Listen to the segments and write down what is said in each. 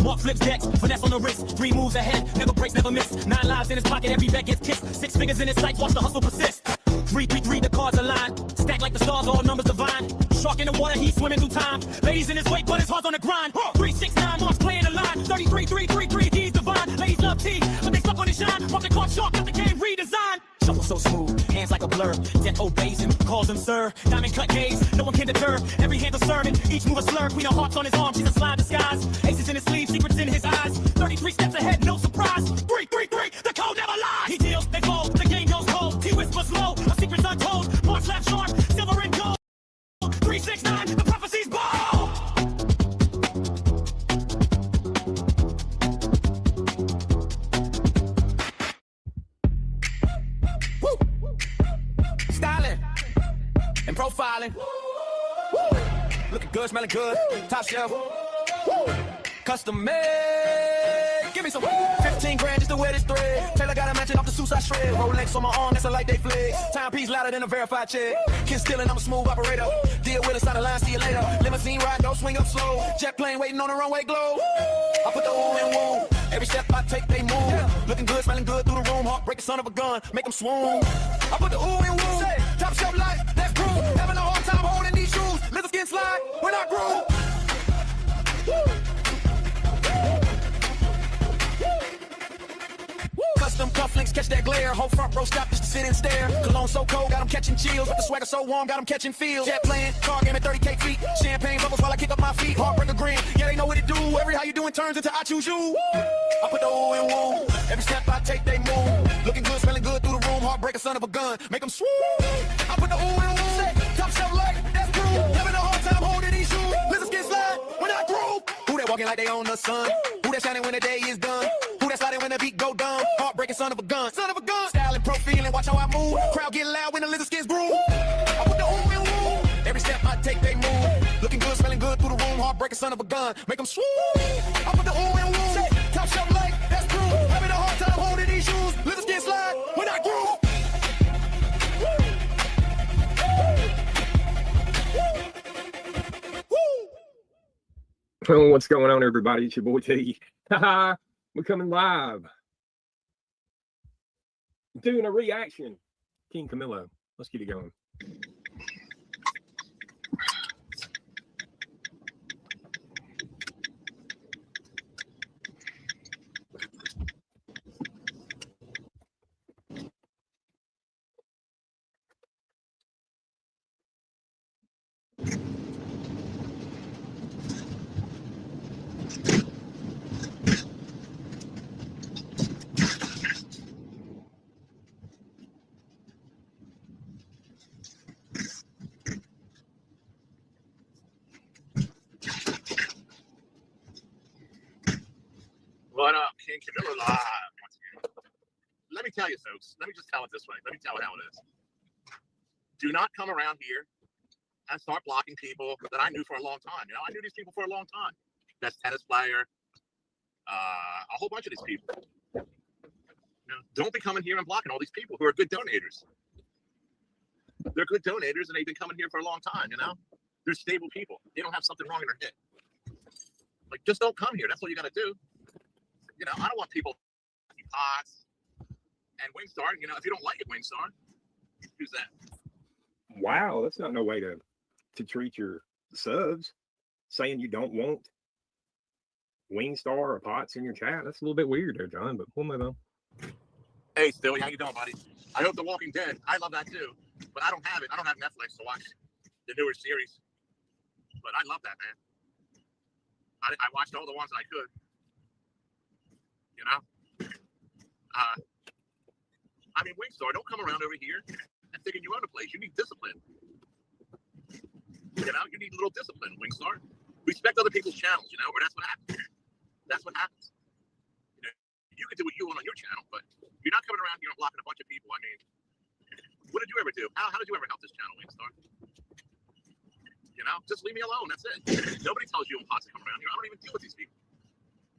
Mark flips decks, finesse on the wrist. 3 moves ahead, never breaks, never miss. 9 lives in his pocket, every bet gets kissed. 6 figures in his sights, watch the hustle persist. 3, 3, 3, the cards align. Stack like the stars, all numbers divine. Shark in the water, he's swimming through time. Ladies in his wake, but his heart's on the grind. 3, 6, 9, Mark's playing the line. 33, 3, 3, 3, he's divine. Ladies love tea, but they stuck on his shine. Mark the card shark, got the game redesigned. Shuffle so smooth, hands like a blur. Death obeys him, calls him sir. Diamond cut gaze, no one can deter. Every hand's a sermon, each move a slur. Queen of hearts on his arm, she's a slide disguise. Aces in his sleeve, secrets in his eyes. 33 steps ahead, no surprise. 3, 3, 3, the code never lies. He deals, they fold, the game goes cold. He whispers low, a secret's untold. Mark's left sharp, silver and gold. 3, 6, 9, the prophecy's bold. And profiling. Woo. Looking good, smelling good. Top shelf. Woo. Custom made. Give me some 15 grand just to wear this thread. Taylor got a matching off the suits I shred. Rolex on my arm, that's a light day flex. Timepiece louder than a verified check. Kiss stealing, I'm a smooth operator. Deal with us on the line, see you later. Limousine ride, don't swing up slow. Jet plane waiting on the runway glow. I put the ooh in woo. Every step I take, they move. Looking good, smelling good through the room. Heartbreak the son of a gun, make them swoon. I put the ooh in woo. Top shelf life, that's proof. Having a hard time holding these shoes. Let the skin slide when I groove. Custom cufflinks, catch that glare. Whole front row stop just to sit and stare. Cologne so cold, got them catching chills. But the swagger so warm, got them catching feels. Jet playing, car game at 30K feet. Champagne bubbles while I kick up my feet. Heartbreaker grin, yeah, they know what it do. Every how you doing turns into I choose you. I put the ooh in woo. Every step I take, they move. Looking good, smelling good through the room. Heartbreaker, son of a gun, make them swoon. I put the ooh in woo. Top shelf light, that's proof. Having a hard time holding these shoes. Let the skin slide when I groove. Who that walking like they own the sun? Who that shining when the day is done? Who that sliding when the beat go dumb? Heartbreaking son of a gun, son of a gun. Style and pro feeling, watch how I move. Crowd get loud when the lizard skins groove. I put the ooh in woo. Every step I take, they move. Looking good, smelling good through the room. Heartbreaking son of a gun, make them swoon. I put the ooh in woo. Top shelf light, that's proof. Having a hard time holding these shoes. Lizard skin slide when I groove. Well, what's going on, everybody? It's your boy T. We're coming live. Doing a reaction. King Camilo. Let's get it going. What up, King Camilo live once again. Let me tell you, folks. Let me just tell it this way. Let me tell it how it is. Do not come around here and start blocking people that I knew for a long time. You know, I knew these people for a long time. Best tennis player, a whole bunch of these people. You know, don't be coming here and blocking all these people who are good donators. They're good donators, and they've been coming here for a long time. You know, they're stable people. They don't have something wrong in their head. Like, just don't come here. That's what you got to do. You know, I don't want people pots and Wingstar. You know, if you don't like it, Wingstar, who's that? Wow, that's not no way to treat your subs. Saying you don't want Wingstar or Pots in your chat. That's a little bit weird there, John, but we'll move on. Hey, Stewie, how you doing, buddy? I hope The Walking Dead. I love that too, but I don't have it. I don't have Netflix to watch the newer series, but I love that, man. I watched all the ones I could. You know, I mean, Wingstar, don't come around over here and thinking you own a place. You need discipline. You know, you need a little discipline, Wingstar. Respect other people's channels, you know, or that's what happens. That's what happens. You know, you can do what you want on your channel, but you're not coming around here and blocking a bunch of people. I mean, what did you ever do? How did you ever help this channel, Wingstar? You know, just leave me alone. That's it. Nobody tells you I'm pots to come around here. I don't even deal with these people.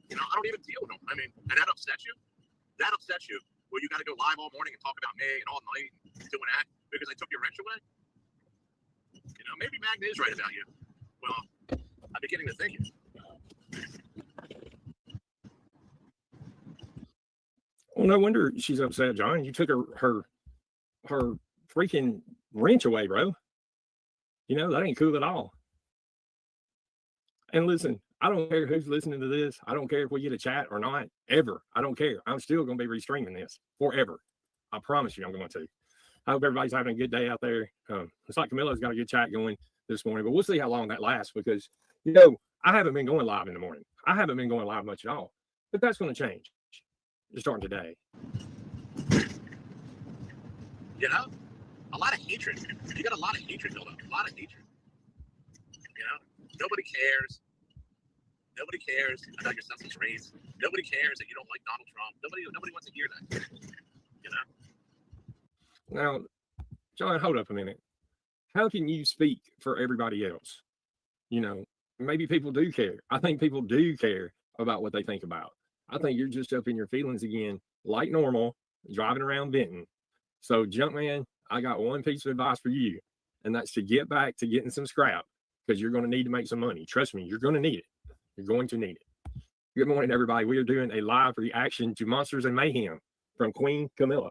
You know, I don't even deal with them. I mean, and that upsets you? That upsets you where you got to go live all morning and talk about me and all night and doing that because I took your wrench away? You know, maybe Magna is right about you. Well, I'm beginning to think it. Well, no wonder she's upset, John. You took her freaking wrench away, bro. You know, that ain't cool at all. And listen, I don't care who's listening to this. I don't care if we get a chat or not, ever. I don't care. I'm still going to be restreaming this forever. I promise you I'm going to. I hope everybody's having a good day out there. It's like Camilla's got a good chat going this morning, but we'll see how long that lasts because, you know, I haven't been going live in the morning. I haven't been going live much at all, but that's going to change starting today. You know, a lot of hatred. You got a lot of hatred built up. A lot of hatred. You know, nobody cares. Nobody cares about your sense of race. Nobody cares that you don't like Donald Trump. Nobody wants to hear that. You know. Now, John, hold up a minute. How can you speak for everybody else? You know, maybe people do care. I think people do care about what they think about. I think you're just up in your feelings again, like normal, driving around Benton. So, Junkman, I got one piece of advice for you, and that's to get back to getting some scrap because you're going to need to make some money. Trust me, you're going to need it. You're going to need it. Good morning, everybody. We are doing a live reaction to Monsters and Mayhem from Queen Camilla.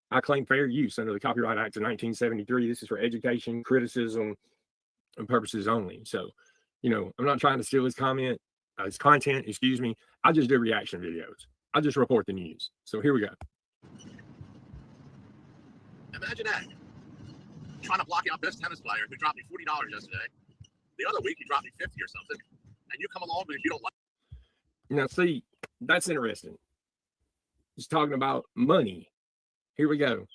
I claim fair use under the Copyright Act of 1973. This is for education, criticism, and purposes only. So, you know, I'm not trying to steal his content, excuse me. I just do reaction videos. I just report the news. So here we go. Imagine that. Trying to block out best tennis player who dropped me $40 yesterday. The other week, he dropped me 50 or something. And you come along because you don't like. Now, see, that's interesting. He's talking about money. Here we go.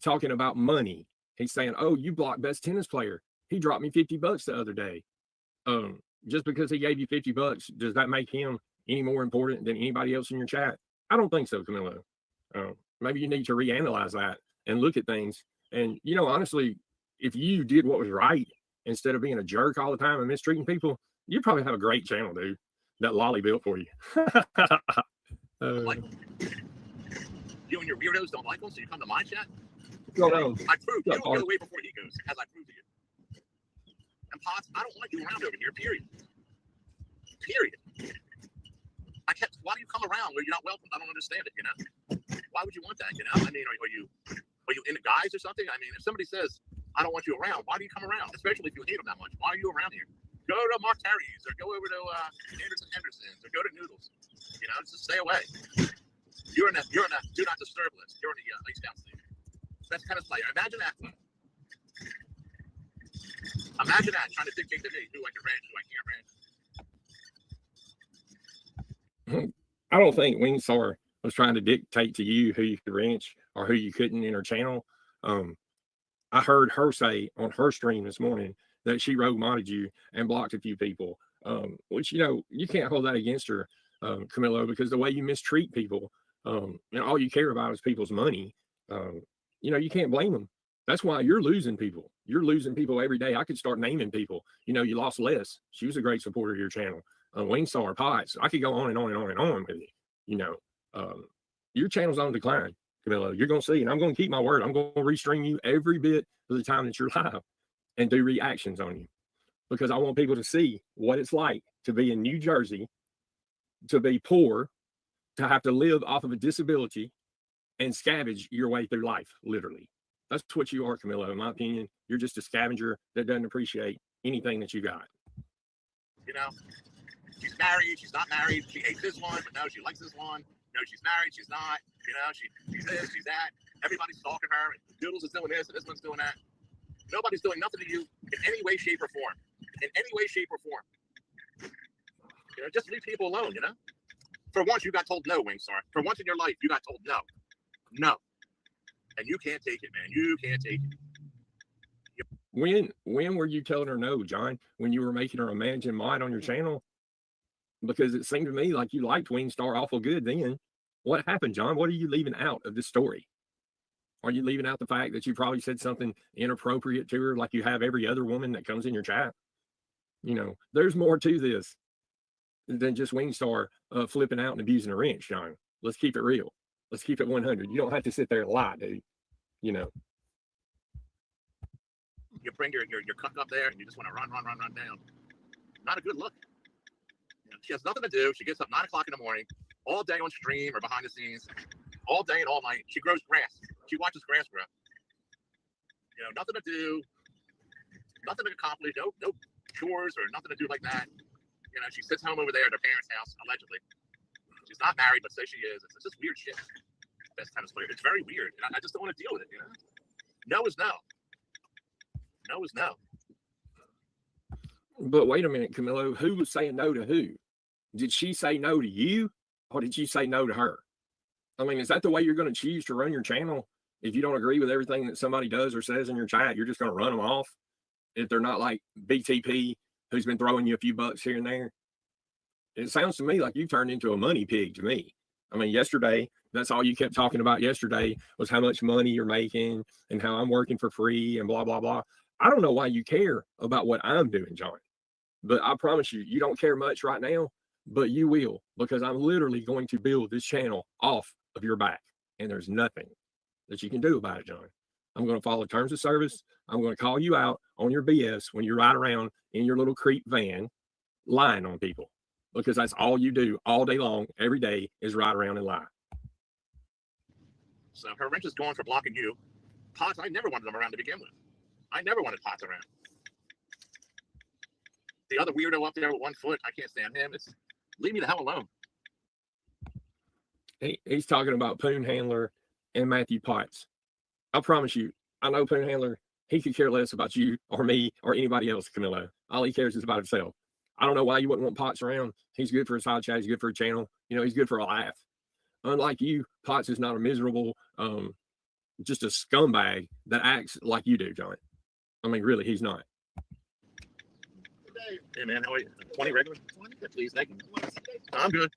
Talking about money. He's saying, oh, you blocked best tennis player. He dropped me $50 the other day. Just because he gave you $50, does that make him any more important than anybody else in your chat? I don't think so, Camilla. Maybe you need to reanalyze that and look at things. And, you know, honestly, if you did what was right instead of being a jerk all the time and mistreating people, you probably have a great channel, dude. That Lolly built for you. Like, you and your weirdos don't like him, so you come to my chat? No. I proved you go away before he goes, as I proved to you. And Potts, I don't want you around over here, period. Why do you come around where you're not welcome? I don't understand it, you know? Why would you want that, you know? I mean, are you in the guise or something? I mean, if somebody says, I don't want you around, why do you come around? Especially if you hate them that much. Why are you around here? Go to Mark Terry's or go over to Henderson's or go to Noodles. You know, just stay away. You're in a do not disturb list. You're in the ice down station. Best tennis player. Imagine that. Imagine that trying to dictate to me who I can ranch, who I can't ranch. I don't think Wingstar was trying to dictate to you who you could ranch or who you couldn't in her channel. I heard her say on her stream this morning that she rogue modded you and blocked a few people, which, you know, you can't hold that against her, Camillo, because the way you mistreat people, and all you care about is people's money, you know, you can't blame them. That's why you're losing people. You're losing people every day. I could start naming people. You know, you lost Les. She was a great supporter of your channel. Wingstar, Potts. I could go on and on and on and on with it. You know, your channel's on decline, Camillo. You're going to see, and I'm going to keep my word. I'm going to restream you every bit of the time that you're live and do reactions on you because I want people to see what it's like to be in New Jersey, to be poor, to have to live off of a disability and scavenge your way through life, literally. That's what you are, Camilla, in my opinion. You're just a scavenger that doesn't appreciate anything that you got. You know, she's married, she's not married, she hates this one, but no, she likes this one. No, she's married, she's not. You know, she's this, she's that. Everybody's stalking her. Doodles is doing this, and this one's doing that. Nobody's doing nothing to you in any way, shape, or form. In any way, shape, or form. You know, just leave people alone, you know? For once, you got told no, Wingstar. For once in your life, you got told no. No. And you can't take it, man. You can't take it. When were you telling her no, John? When you were making her a managing mod on your channel? Because it seemed to me like you liked Wingstar awful good then. What happened, John? What are you leaving out of this story? Are you leaving out the fact that you probably said something inappropriate to her like you have every other woman that comes in your chat? You know, there's more to this than just Wingstar flipping out and abusing a wrench, John. Let's keep it real. Let's keep it 100. You don't have to sit there and lie, dude. You know. You bring your cuck up there and you just want to run down. Not a good look. You know, she has nothing to do. She gets up 9 o'clock in the morning. all day on stream or behind the scenes, all day and all night. She grows grass. She watches grass grow. You know, nothing to do, nothing to accomplish, no chores or nothing to do like that. You know, she sits home over there at her parents' house, allegedly. She's not married, but say she is. It's just weird shit. Best tennis player. It's very weird. And I just don't want to deal with it, you know? No is no. No is no. But wait a minute, Camilo, who was saying no to who? Did she say no to you, or did you say no to her? I mean, is that the way you're going to choose to run your channel? If you don't agree with everything that somebody does or says in your chat, you're just going to run them off? If they're not like BTP, who's been throwing you a few bucks here and there? It sounds to me like you turned into a money pig to me. I mean, yesterday, that's all you kept talking about yesterday was how much money you're making and how I'm working for free and blah, blah, blah. I don't know why you care about what I'm doing, John. But I promise you, you don't care much right now, but you will, because I'm literally going to build this channel off of your back. And there's nothing that you can do about it, John. I'm going to follow terms of service. I'm going to call you out on your BS when you ride around in your little creep van lying on people, because that's all you do all day long, every day, is ride around and lie. So her wrench is going for blocking you. Pots, I never wanted them around to begin with. I never wanted Pots around. The other weirdo up there with 1 foot, I can't stand him. It's leave me the hell alone. He's talking about Poon Handler and Matthew Potts. I promise you, I know Poon Handler. He could care less about you or me or anybody else, Camilo. All he cares is about himself. I don't know why you wouldn't want Potts around. He's good for a side chat. He's good for a channel. You know, he's good for a laugh. Unlike you, Potts is not a miserable, just a scumbag that acts like you do, John. I mean, really, he's not. Hey, man, how are you? 20 regular? 20? Yeah, please, thank you. I'm good.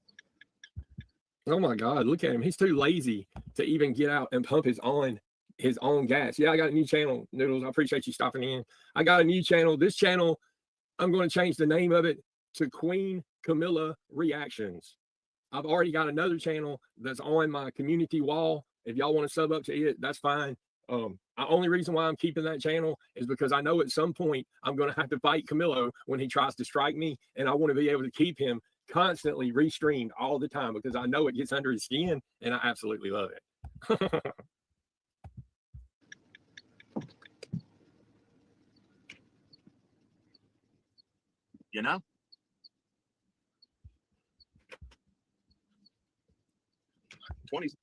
Oh, my God. Look at him. He's too lazy to even get out and pump his own gas. Yeah, I got a new channel, Noodles. I appreciate you stopping in. I got a new channel. This channel, I'm going to change the name of it to Queen Camilla Reactions. I've already got another channel that's on my community wall. If y'all want to sub up to it, that's fine. The only reason why I'm keeping that channel is because I know at some point I'm going to have to fight Camilo when he tries to strike me, and I want to be able to keep him constantly restreamed all the time because I know it gets under his skin, and I absolutely love it. You know?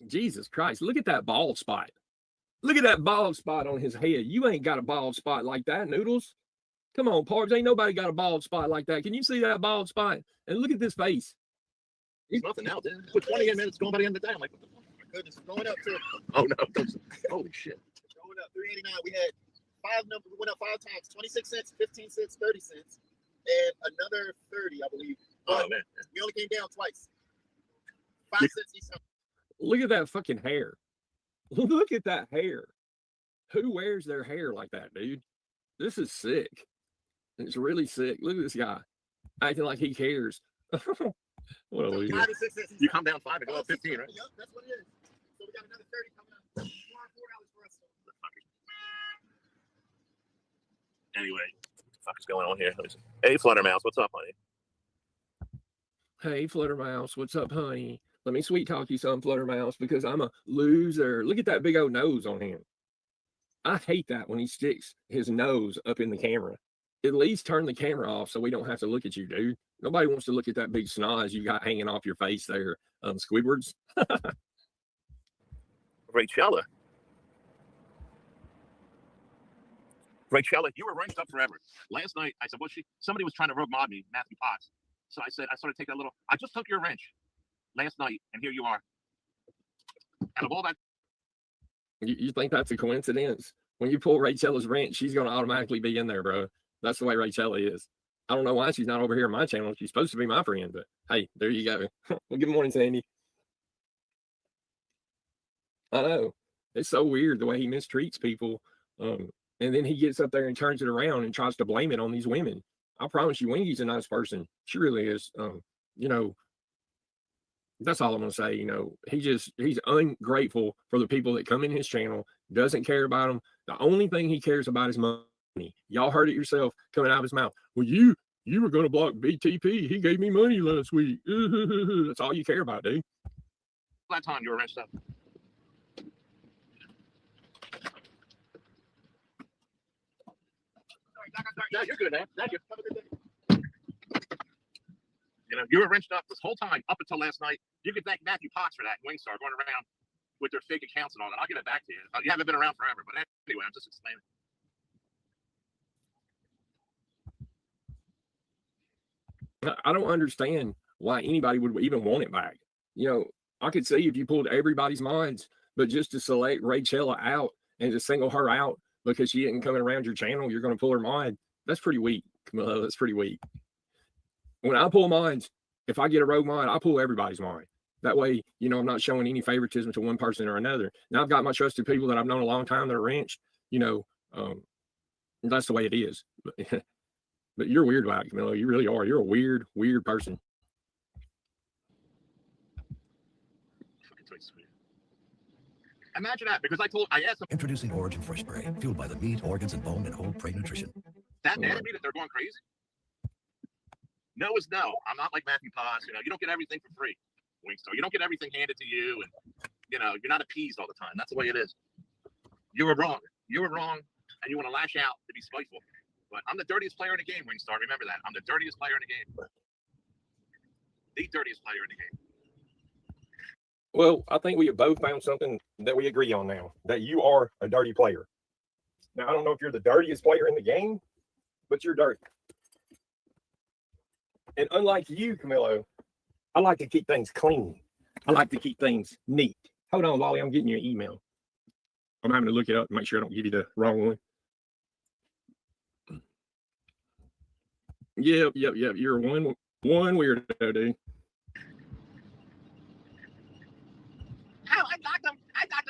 Jesus Christ, look at that bald spot. Look at that bald spot on his head. You ain't got a bald spot like that, Noodles. Come on, Parbs. Ain't nobody got a bald spot like that. Can you see that bald spot? And look at this face. He's nothing now, dude. With 28 minutes going by the end of the day, I'm like, what the fuck? Oh my goodness, going up to. Oh no! Holy shit! Going up 389. We had we went up 5 times: 26 cents, 15 cents, 30 cents, and another 30, I believe. But man, we only came down twice. 5 cents each time. Look at that fucking hair. Look at that hair. Who wears their hair like that, dude? This is sick. It's really sick. Look at this guy acting like he cares. What a loser. You come down 5 and go up 15, right? Yep, that's what it is. So we got another 30 coming up. $4 for us. Anyway, what the fuck is going on here? Hey, Fluttermouse, what's up, honey? Hey, Fluttermouse, what's up, honey? Let me sweet talk you some, Fluttermouse, because I'm a loser. Look at that big old nose on him. I hate that when he sticks his nose up in the camera. At least turn the camera off so we don't have to look at you, dude. Nobody wants to look at that big snot you got hanging off your face there, Squidwards. Rachella, you were wrenched up forever. Last night, I said, well, somebody was trying to rogue mod me, Matthew Potts. So I said, I started taking a little, I just took your wrench last night, and here you are. Out of all that. You think that's a coincidence? When you pull Rachella's wrench, she's going to automatically be in there, bro. That's the way Rachella is. I don't know why she's not over here on my channel. She's supposed to be my friend, but hey, there you go. Well, good morning, Sandy. I know. It's so weird the way he mistreats people. And then he gets up there and turns it around and tries to blame it on these women. I promise you, Wingy's a nice person. She really is. You know, that's all I'm going to say. You know, he's ungrateful for the people that come in his channel, doesn't care about them. The only thing he cares about is money. Y'all heard it yourself coming out of his mouth. Well, you were going to block BTP. He gave me money last week. That's all you care about, dude. that time you were wrenched up. No, you're good, man. Thank you. Have a good day. You know, you were wrenched up this whole time up until last night. You could thank Matthew Potts for that and Wingstar going around with their fake accounts and all that. I'll give it back to you. You haven't been around forever, but anyway, I'm just explaining. I don't understand why anybody would even want it back. You know, I could see if you pulled everybody's minds, but just to select Rachella out and to single her out because she isn't coming around your channel, you're going to pull her mind. That's pretty weak, Camilla. That's pretty weak. When I pull minds, if I get a rogue mind, I pull everybody's mind. That way, you know, I'm not showing any favoritism to one person or another. Now I've got my trusted people that I've known a long time that are wrenched, you know, that's the way it is. But you're weird about it, Camilla. You really are. You're a weird, weird person. Imagine that, because I asked them. Introducing Origin Fresh Spray, fueled by the meat, organs, and bone and whole prey nutrition. That mad at me that they're going crazy? No is no. I'm not like Matthew Potts. You know, you don't get everything for free, Wingstar. You don't get everything handed to you, and you know, you're not appeased all the time. That's the way it is. You were wrong. You were wrong, and you want to lash out to be spiteful. But I'm the dirtiest player in the game, Wingstar. Remember that. I'm the dirtiest player in the game. The dirtiest player in the game. Well, I think we have both found something that we agree on now, that you are a dirty player. Now, I don't know if you're the dirtiest player in the game, but you're dirty. And unlike you, Camilo, I like to keep things clean. I like to keep things neat. Hold on, Lolly, I'm getting your email. I'm having to look it up to make sure I don't give you the wrong one. Yep. You're one weirdo, dude. How? I blocked them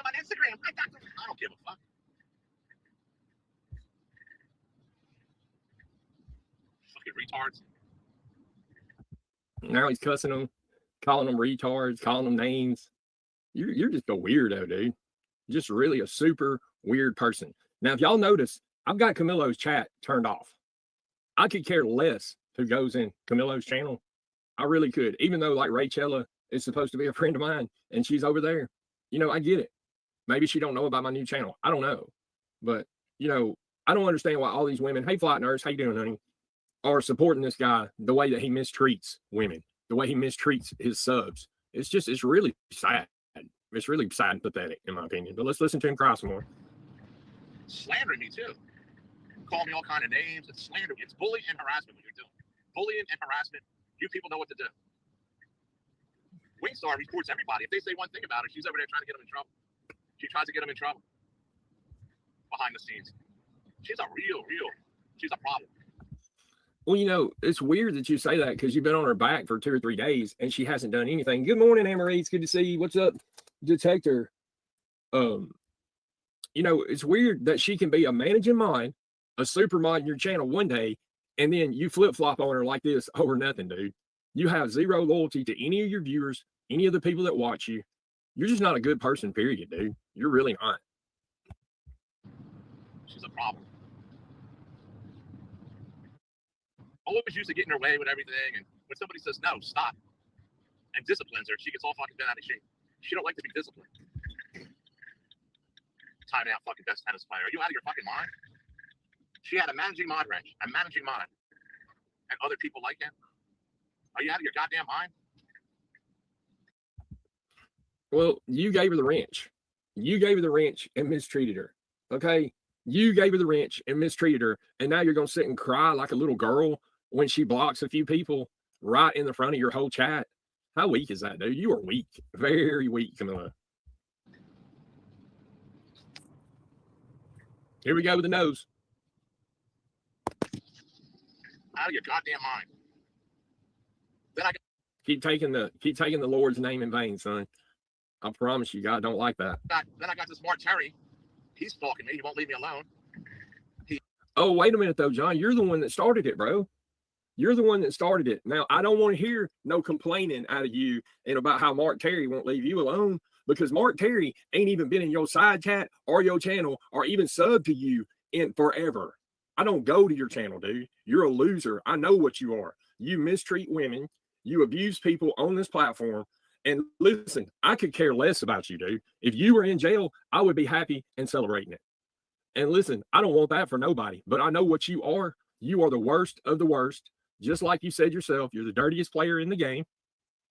on Instagram. I don't give a fuck. Fucking retards. Now he's cussing them, calling them retards, calling them names. You're just a weirdo, dude. Just really a super weird person. Now, if y'all notice, I've got Camilo's chat turned off. I could care less who goes in Camilo's channel. I really could, even though like Rachella is supposed to be a friend of mine and she's over there. You know, I get it. Maybe she don't know about my new channel. I don't know. But, you know, I don't understand why all these women, hey, Flight Nurse, how you doing, honey, are supporting this guy the way that he mistreats women, the way he mistreats his subs. It's really sad. It's really sad and pathetic, in my opinion. But let's listen to him cry some more. Slandering me, too. Call me all kind of names. It's slander. It's bullying and harassment what you're doing. Bullying and harassment. You people know what to do. Wingstar reports everybody. If they say one thing about her, she's over there trying to get them in trouble. She tries to get them in trouble behind the scenes. She's a she's a problem. Well, you know, it's weird that you say that because you've been on her back for 2 or 3 days and she hasn't done anything. Good morning, Amory. It's good to see you. What's up, Detector? You know, it's weird that she can be a managing mind, a super mod in your channel one day, and then you flip-flop on her like this over nothing, dude. You have zero loyalty to any of your viewers, any of the people that watch you. You're just not a good person, period, dude. You're really not. She's a problem. Always used to get in her way with everything, and when somebody says no, stop, and disciplines her, she gets all fucking bent out of shape. She don't like to be disciplined. Time out, fucking best tennis player. Are you out of your fucking mind? She had a managing mod wrench, and other people like him. Are you out of your goddamn mind? Well, you gave her the wrench. You gave her the wrench and mistreated her. Okay? You gave her the wrench and mistreated her, and now you're going to sit and cry like a little girl when she blocks a few people right in the front of your whole chat. How weak is that, dude? You are weak. Very weak, Camilla. Here we go with the nose. Out of your goddamn mind. Then I keep taking the Lord's name in vain, son. I promise you, God don't like that. Then I got this Mark Terry. He's stalking me. He won't leave me alone. Oh, wait a minute, though, John. You're the one that started it, bro. You're the one that started it. Now, I don't want to hear no complaining out of you and about how Mark Terry won't leave you alone, because Mark Terry ain't even been in your side chat or your channel or even subbed to you in forever. I don't go to your channel, dude. You're a loser. I know what you are. You mistreat women. You abuse people on this platform. And listen, I could care less about you, dude. If you were in jail, I would be happy and celebrating it. And listen, I don't want that for nobody, but I know what you are. You are the worst of the worst. Just like you said yourself, you're the dirtiest player in the game,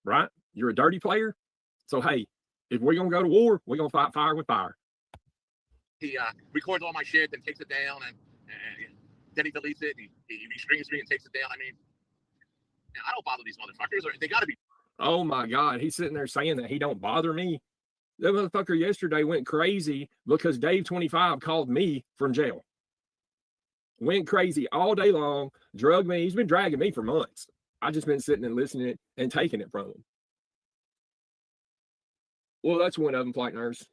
right? You're a dirty player. So, hey, if we're going to go to war, we're going to fight fire with fire. He records all my shit, then takes it down, and then he deletes it. And he restreams me and takes it down. I mean, I don't bother these motherfuckers. They got to be. Oh my God, he's sitting there saying that he don't bother me. That motherfucker yesterday went crazy because Dave 25 called me from jail. Went crazy all day long, drugged me. He's been dragging me for months. I just been sitting and listening and taking it from him. Well, that's one of them, flight nurse.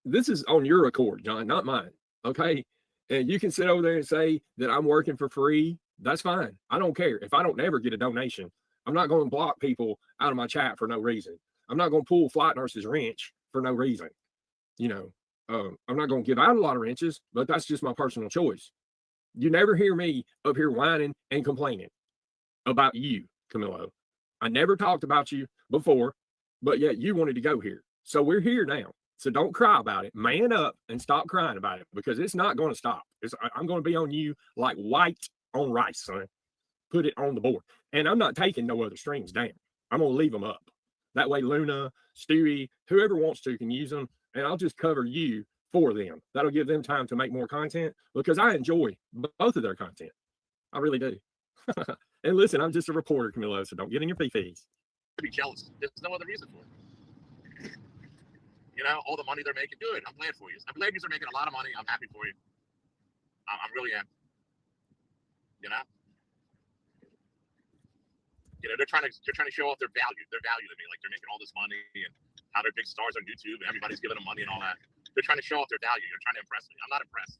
This is on your accord, John, not mine. Okay. And you can sit over there and say that I'm working for free. That's fine. I don't care. If I don't ever get a donation, I'm not going to block people out of my chat for no reason. I'm not going to pull flight nurse's wrench for no reason. I'm not going to give out a lot of wrenches, but that's just my personal choice. You never hear me up here whining and complaining about you, Camilo. I never talked about you before, but yet you wanted to go here. So we're here now. So don't cry about it. Man up and stop crying about it, because it's not going to stop. I'm going to be on you like white on rice, son. Put it on the board. And I'm not taking no other streams down. I'm going to leave them up. That way Luna, Stewie, whoever wants to can use them, and I'll just cover you for them. That'll give them time to make more content, because I enjoy both of their content. I really do. And listen, I'm just a reporter, Camilo, so don't get in your fees. Be jealous. There's no other reason for it. All the money they're making, good. I'm glad for you. I'm glad you're making a lot of money. I'm happy for you. I really am. They're trying to show off their value to me, like they're making all this money and how they're big stars on YouTube and everybody's giving them money and all that. They're trying to show off their value. They're trying to impress me. I'm not impressed.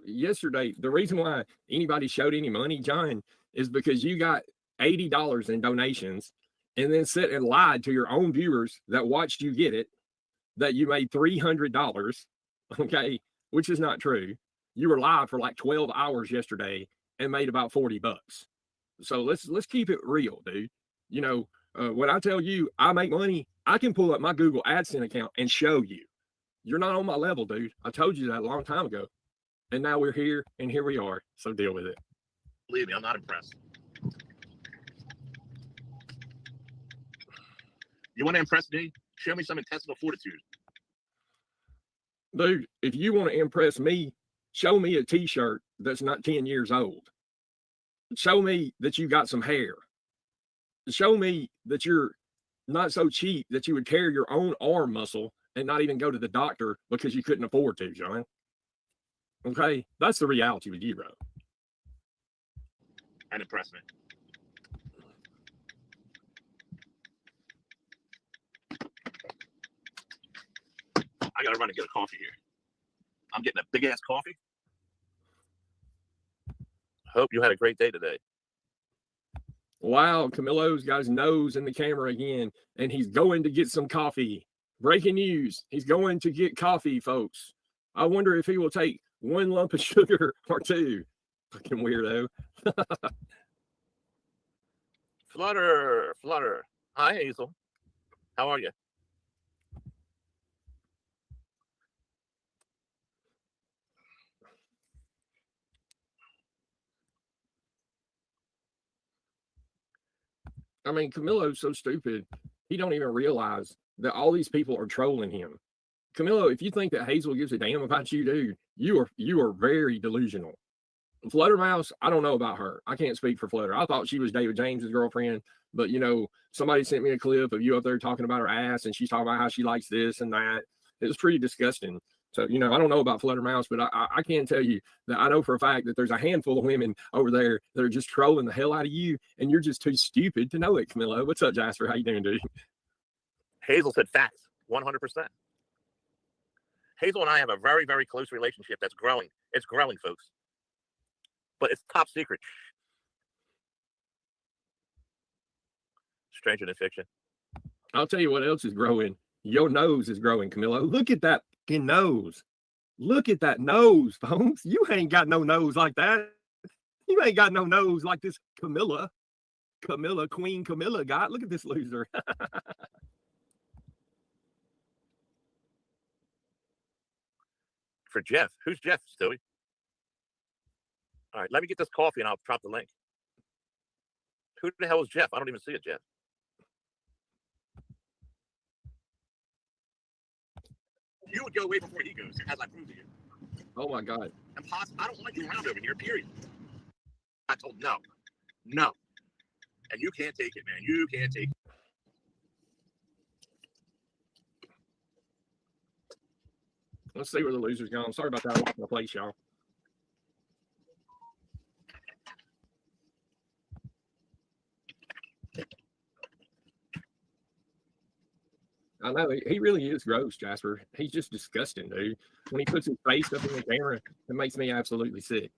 Yesterday, the reason why anybody showed any money, John, is because you got $80 in donations and then sit and lied to your own viewers that watched you get it, that you made $300, okay, which is not true. You were live for like 12 hours yesterday and made about $40. So let's keep it real, dude. When I tell you I make money, I can pull up my Google AdSense account and show you. You're not on my level, dude. I told you that a long time ago. And now we're here, and here we are. So deal with it. Believe me, I'm not impressed. You want to impress me? Show me some intestinal fortitude. Dude, if you want to impress me, show me a t-shirt that's not 10 years old. Show me that you got some hair. Show me that you're not so cheap that you would tear your own arm muscle and not even go to the doctor because you couldn't afford to, John. Okay? That's the reality with you, bro. And impress me. I gotta run and get a coffee here. I'm getting a big ass coffee. Hope you had a great day today. Wow, Camilo's got his nose in the camera again, and he's going to get some coffee. Breaking news. He's going to get coffee, folks. I wonder if he will take one lump of sugar or two. Fucking weirdo. Flutter. Hi, Hazel. How are you? I mean, Camilo's so stupid. He don't even realize that all these people are trolling him. Camilo, if you think that Hazel gives a damn about you, dude, you are very delusional. Fluttermouse, I don't know about her. I can't speak for Flutter. I thought she was David James's girlfriend, but somebody sent me a clip of you up there talking about her ass, and she's talking about how she likes this and that. It was pretty disgusting. So, I don't know about Fluttermouse, but I can tell you that I know for a fact that there's a handful of women over there that are just trolling the hell out of you, and you're just too stupid to know it, Camilo. What's up, Jasper? How you doing, dude? Hazel said facts, 100%. Hazel and I have a very, very close relationship that's growing. It's growing, folks. But it's top secret. Stranger than fiction. I'll tell you what else is growing. Your nose is growing, Camilo. Look at that fucking nose. Look at that nose, folks. You ain't got no nose like that. You ain't got no nose like this Camilla. Queen Camilla got. Look at this loser. For Jeff. Who's Jeff, Stewie? All right, let me get this coffee and I'll drop the link. Who the hell is Jeff? I don't even see it, Jeff. You would go away before he goes, as I proved to you. Oh my God. Impossible. I don't want you around over here, period. I told no. No. And you can't take it, man. You can't take it. Let's see where the loser's gone. Sorry about that. I lost my place, y'all. I know he really is gross, Jasper. He's just disgusting, dude. When he puts his face up in the camera, it makes me absolutely sick.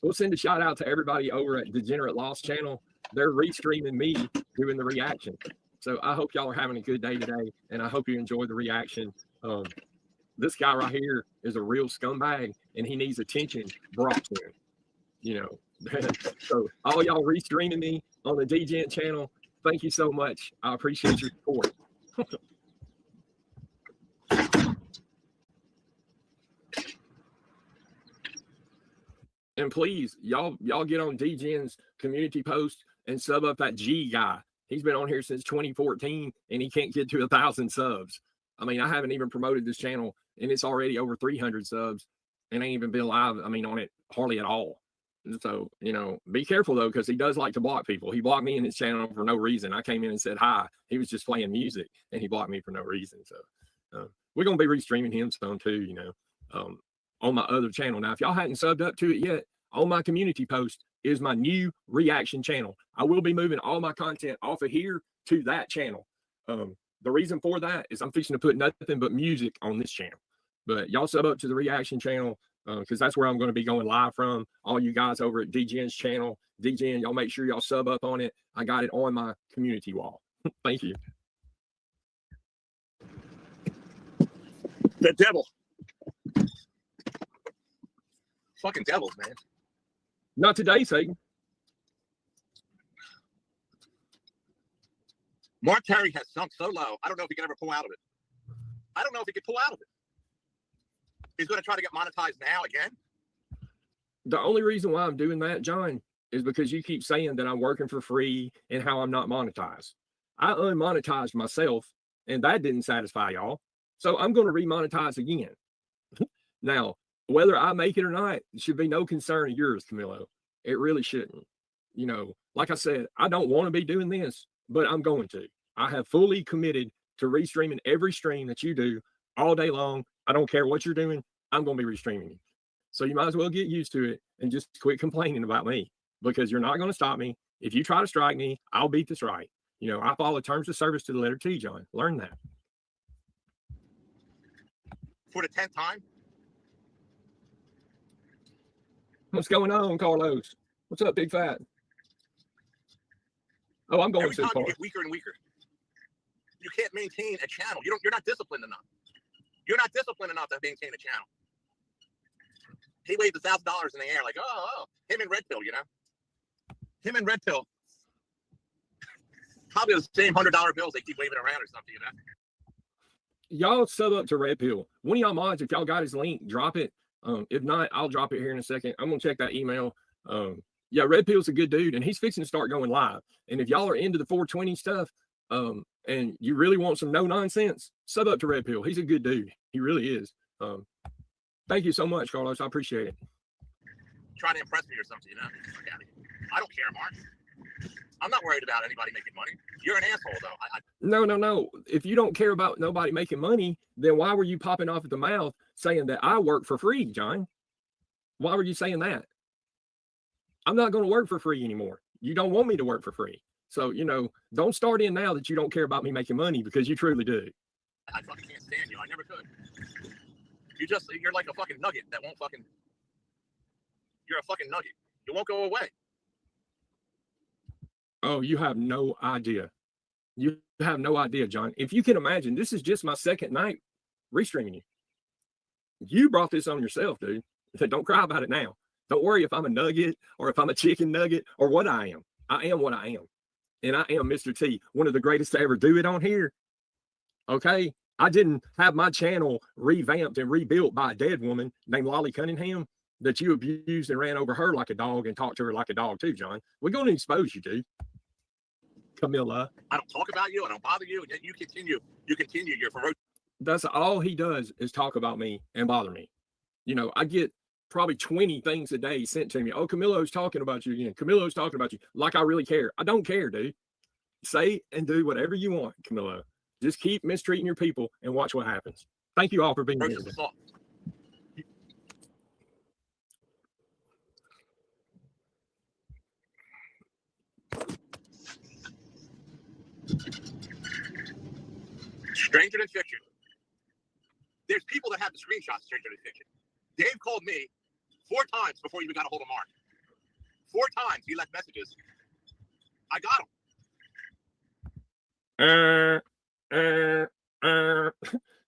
We'll send a shout out to everybody over at Degenerate Lost channel. They're restreaming me doing the reaction. So I hope y'all are having a good day today, and I hope you enjoy the reaction. This guy right here is a real scumbag, and he needs attention brought to him. You know, so all y'all restreaming me on the Degen channel, thank you so much. I appreciate your support. And please, y'all get on Degen's community post and sub up that G guy. He's been on here since 2014 and he can't get to 1,000 subs. I mean, I haven't even promoted this channel and it's already over 300 subs and ain't even been live, I mean, on it hardly at all. So, you know, be careful though, because he does like to block people. He blocked me in his channel for no reason. I came in and said hi. He was just playing music and he blocked me for no reason. So we're going to be restreaming him some too, you know, on my other channel. Now, if y'all hadn't subbed up to it yet, on my community post is my new reaction channel. I will be moving all my content off of here to that channel. The reason for that is I'm fixing to put nothing but music on this channel. But y'all sub up to the reaction channel because that's where I'm going to be going live from. All you guys over at Degen's channel, Degen, y'all make sure y'all sub up on it. I got it on my community wall. Thank you. The devil. Fucking devils, man. Not today, Satan. Mark Terry has sunk so low, I don't know if he can ever pull out of it. I don't know if he can pull out of it. He's going to try to get monetized now again. The only reason why I'm doing that, John, is because you keep saying that I'm working for free and how I'm not monetized. I unmonetized myself and that didn't satisfy y'all. So I'm going to remonetize again. Now, whether I make it or not, it should be no concern of yours, Camilo. It really shouldn't. You know, like I said, I don't want to be doing this, but I'm going to. I have fully committed to restreaming every stream that you do all day long. I don't care what you're doing. I'm going to be restreaming you. So you might as well get used to it and just quit complaining about me because you're not going to stop me. If you try to strike me, I'll beat the strike. You know, I follow terms of service to the letter T, John. Learn that. For the 10th time? What's going on, Carlos? What's up, big fat? Oh, I'm going Every so time far. you get weaker and weaker. You can't maintain a channel. You're not disciplined enough. You're not disciplined enough to maintain a channel. He waved $1,000 in the air like, oh, him and Red Pill, you know? Him and Red Pill. Probably the same $100 bills they keep waving around or something, you know? Y'all sub up to Red Pill. One of y'all mods, if y'all got his link, drop it. If not, I'll drop it here in a second. I'm gonna check that email. Yeah, Red Pill's a good dude, and he's fixing to start going live. And if y'all are into the 420 stuff, and you really want some no nonsense, sub up to Red Pill. He's a good dude. He really is. Thank you so much, Carlos. I appreciate it. Trying to impress me or something, you know? I don't care, Mark. I'm not worried about anybody making money. You're an asshole, though. No. If you don't care about nobody making money, then why were you popping off at the mouth saying that I work for free, John? Why were you saying that? I'm not going to work for free anymore. You don't want me to work for free. So, you know, don't start in now that you don't care about me making money because you truly do. I fucking can't stand you. I never could. You're like a fucking nugget that won't fucking, you're a fucking nugget. You won't go away. Oh, you have no idea. You have no idea, John. If you can imagine, this is just my second night restreaming you. You brought this on yourself, dude. Don't cry about it now. Don't worry if I'm a nugget or if I'm a chicken nugget or what I am. I am what I am. And I am Mr. T, one of the greatest to ever do it on here. Okay. I didn't have my channel revamped and rebuilt by a dead woman named Lolly Cunningham that you abused and ran over her like a dog and talked to her like a dog too, John. We're going to expose you, dude. Camilla. I don't talk about you. I don't bother you. And yet you continue. You continue your ferocious. That's all he does is talk about me and bother me. You know, I get probably 20 things a day sent to me. Oh, Camillo's talking about you again. Camillo's talking about you. Like I really care. I don't care, dude. Say and do whatever you want, Camillo. Just keep mistreating your people and watch what happens. Thank you all for being here. Assault. Stranger than fiction. There's people that have the screenshots of Stranger than fiction. Dave called me 4 times before he even got a hold of Mark. 4 times he left messages. I got him.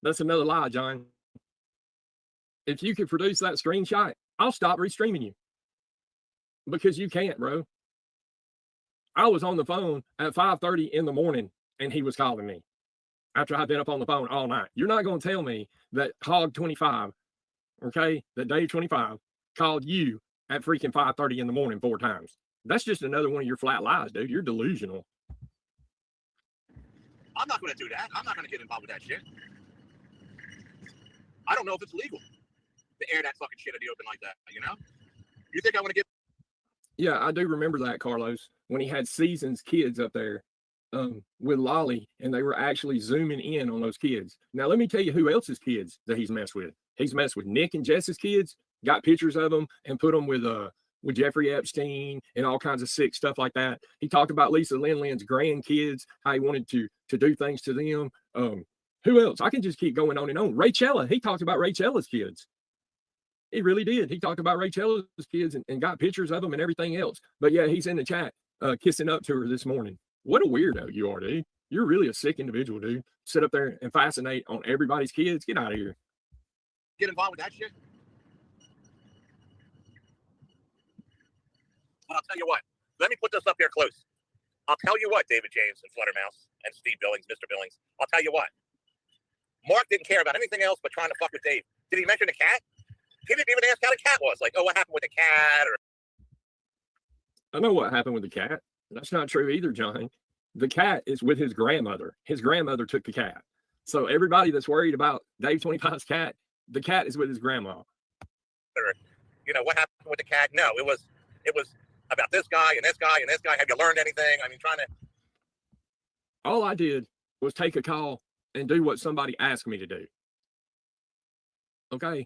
That's another lie, John. If you could produce that screenshot, I'll stop restreaming you. Because you can't, bro. I was on the phone at 5:30 in the morning and he was calling me after I've been up on the phone all night. You're not going to tell me that Hog 25, okay, that Dave 25 called you at freaking 5:30 in the morning 4 times. That's just another one of your flat lies, dude. You're delusional. I'm not going to do that. I'm not going to get involved with that shit. I don't know if it's legal to air that fucking shit at the open like that, you know? You think I want to get... Yeah, I do remember that, Carlos, when he had Season's kids up there with Lolly, and they were actually zooming in on those kids. Now, let me tell you who else's kids that he's messed with. He's messed with Nick and Jess's kids, got pictures of them, and put them with Jeffrey Epstein and all kinds of sick stuff like that. He talked about Lisa Lynn's grandkids, how he wanted to do things to them. Who else? I can just keep going on and on. Rachella, he talked about Rachella's kids. He really did. He talked about Rachella's kids and got pictures of them and everything else. But yeah, he's in the chat kissing up to her this morning. What a weirdo you are, dude. You're really a sick individual, dude. Sit up there and fascinate on everybody's kids. Get out of here. Get involved with that shit? But I'll tell you what. Let me put this up here close. I'll tell you what, David James and Fluttermouse and Steve Billings, Mr. Billings. I'll tell you what. Mark didn't care about anything else but trying to fuck with Dave. Did he mention the cat? He didn't even ask how the cat was. Like, oh, what happened with the cat? Or I know what happened with the cat. That's not true either, John. The cat is with his grandmother. His grandmother took the cat. So everybody that's worried about Dave 25's cat, the cat is with his grandma. Or, you know, what happened with the cat? No, it was about this guy and this guy and this guy. Have you learned anything? I mean, trying to... All I did was take a call and do what somebody asked me to do. Okay?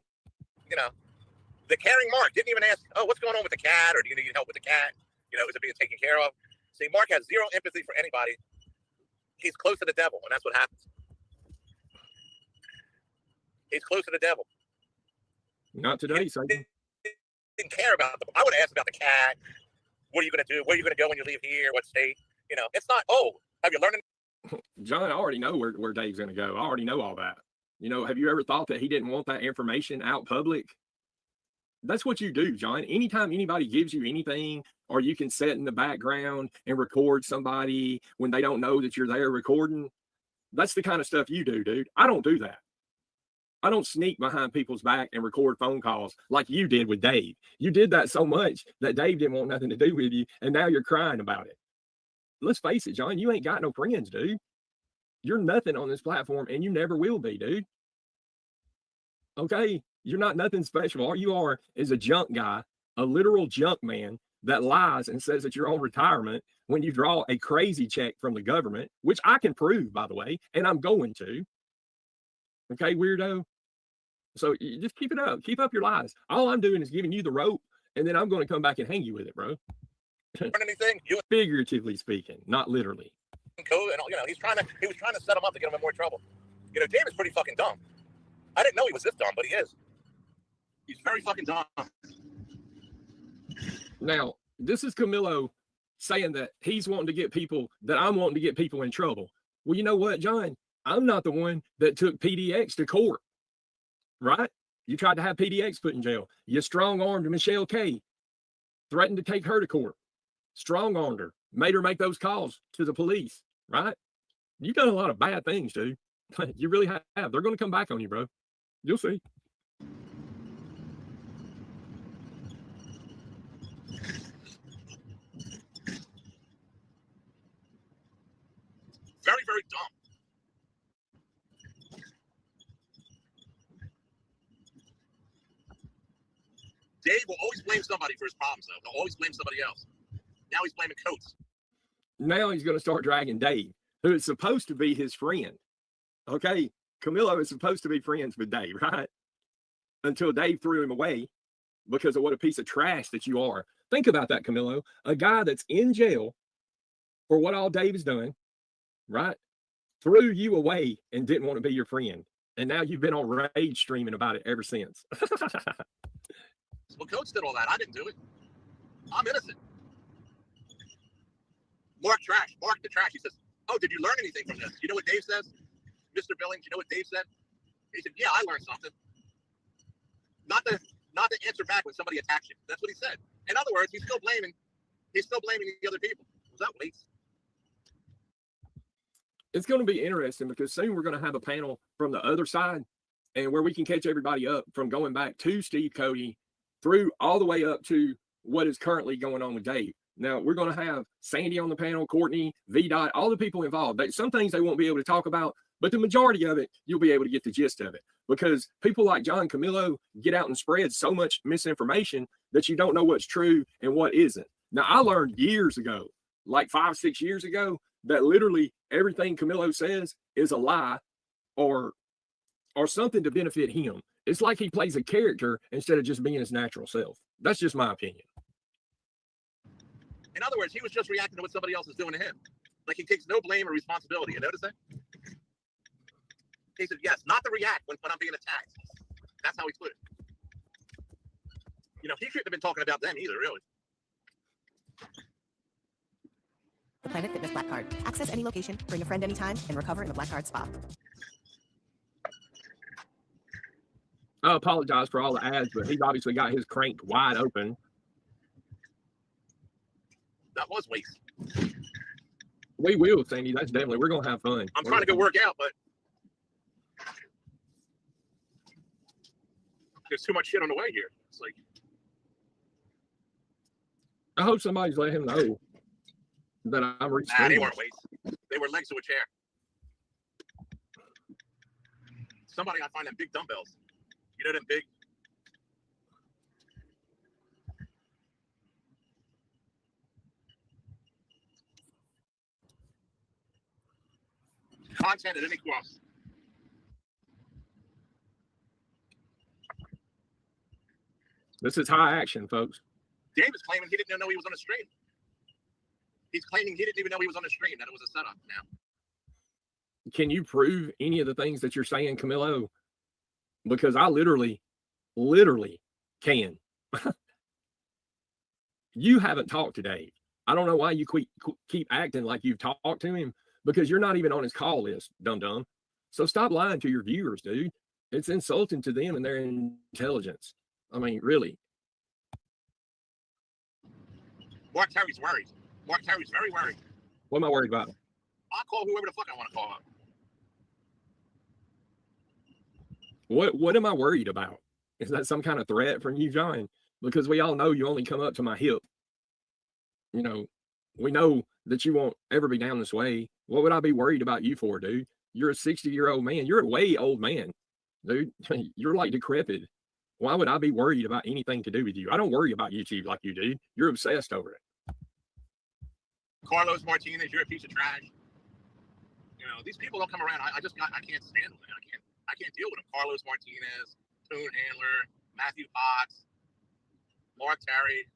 You know, the caring Mark didn't even ask, oh, what's going on with the cat? Or do you need help with the cat? You know, is it being taken care of? See, Mark has zero empathy for anybody. He's close to the devil, and that's what happens. He's close to the devil. Not today, son. Didn't care about them. I would ask about the cat. What are you going to do? Where are you going to go when you leave here? What state? You know, it's not, oh, have you learned? John, I already know where Dave's going to go. I already know all that. You know, have you ever thought that he didn't want that information out public? That's what you do, John. Anytime anybody gives you anything, or you can sit in the background and record somebody when they don't know that you're there recording, that's the kind of stuff you do, dude. I don't do that. I don't sneak behind people's back and record phone calls like you did with Dave. You did that so much that Dave didn't want nothing to do with you, and now you're crying about it. Let's face it, John, you ain't got no friends, dude. You're nothing on this platform, and you never will be, dude. Okay? You're not nothing special. All you are is a junk guy, a literal junk man that lies and says that you're on retirement when you draw a crazy check from the government, which I can prove, by the way, and I'm going to. Okay, weirdo? So you just keep it up. Keep up your lies. All I'm doing is giving you the rope, and then I'm going to come back and hang you with it, bro. Anything? Figuratively speaking, not literally. Code and you know, he was trying to set him up to get him in more trouble. You know, Dave is pretty fucking dumb. I didn't know he was this dumb, but he is. He's very fucking dumb. Now, this is Camillo saying that he's wanting to get people, that I'm wanting to get people in trouble. Well, you know what, John? I'm not the one that took PDX to court, right? You tried to have PDX put in jail. You strong-armed Michelle K. Threatened to take her to court. Strong-armed her. made her make those calls to the police, right? You've done a lot of bad things, dude. You really have. They're going to come back on you, bro. You'll see. Very, very dumb. Dave will always blame somebody for his problems, though. He'll always blame somebody else. Now he's blaming Coates. Now he's going to start dragging Dave, who is supposed to be his friend. Okay, Camilo is supposed to be friends with Dave, right? Until Dave threw him away because of what a piece of trash that you are. Think about that, Camilo. A guy that's in jail for what all Dave has done, right? Threw you away and didn't want to be your friend. And now you've been on rage streaming about it ever since. Well, Coates did all that. I didn't do it. I'm innocent. Mark the trash. He says, oh, did you learn anything from this? You know what Dave says? Mr. Billings, you know what Dave said? He said, yeah, I learned something. Not to answer back when somebody attacks you. That's what he said. In other words, he's still blaming the other people. Was that weights? It's going to be interesting because soon we're going to have a panel from the other side and where we can catch everybody up from going back to Steve Cody through all the way up to what is currently going on with Dave. Now, we're going to have Sandy on the panel, Courtney, VDOT, all the people involved. Some things they won't be able to talk about, but the majority of it, you'll be able to get the gist of it. Because people like John Camilo get out and spread so much misinformation that you don't know what's true and what isn't. Now, I learned years ago, like 5-6 years ago, that literally everything Camilo says is a lie or something to benefit him. It's like he plays a character instead of just being his natural self. That's just my opinion. In other words, he was just reacting to what somebody else is doing to him. Like he takes no blame or responsibility. You notice that? He said, yes, not to react when I'm being attacked. That's how he put it. You know, he shouldn't have been talking about them either, really. Planet Fitness Black Card. Access any location, bring a friend anytime, and recover in the Black Card spa. I apologize for all the ads, but he's obviously got his cranked wide open. That was waste. We will, Sandy. That's definitely, we're going to have fun. I'm trying to go work out, but there's too much shit on the way here. It's like, I hope somebody's let him know that I'm reaching. they weren't weights. They were legs to a chair. Somebody got to find them big dumbbells. You know them big? Content at any cost. This is high action, folks. Dave is claiming he didn't know he was on a stream. He's claiming he didn't even know he was on a stream, that it was a setup now. Can you prove any of the things that you're saying, Camilo? Because I literally can. You haven't talked to Dave. I don't know why you keep acting like you've talked to him, because you're not even on his call list, dum-dum. So stop lying to your viewers, dude. It's insulting to them and their intelligence. I mean, really. Mark Terry's worried. Mark Terry's very worried. What am I worried about? I'll call whoever the fuck I want to call up. What am I worried about? Is that some kind of threat from you, John? Because we all know you only come up to my hip. You know, we know that you won't ever be down this way. What would I be worried about you for, dude? You're a 60-year-old man. You're a way old man, dude. You're like decrepit. Why would I be worried about anything to do with you? I don't worry about YouTube like you do. You're obsessed over it. Carlos Martinez, you're a piece of trash. You know, these people don't come around. I can't stand them. I can't deal with them. Carlos Martinez, Toon Handler, Matthew Potts, Mark Terry.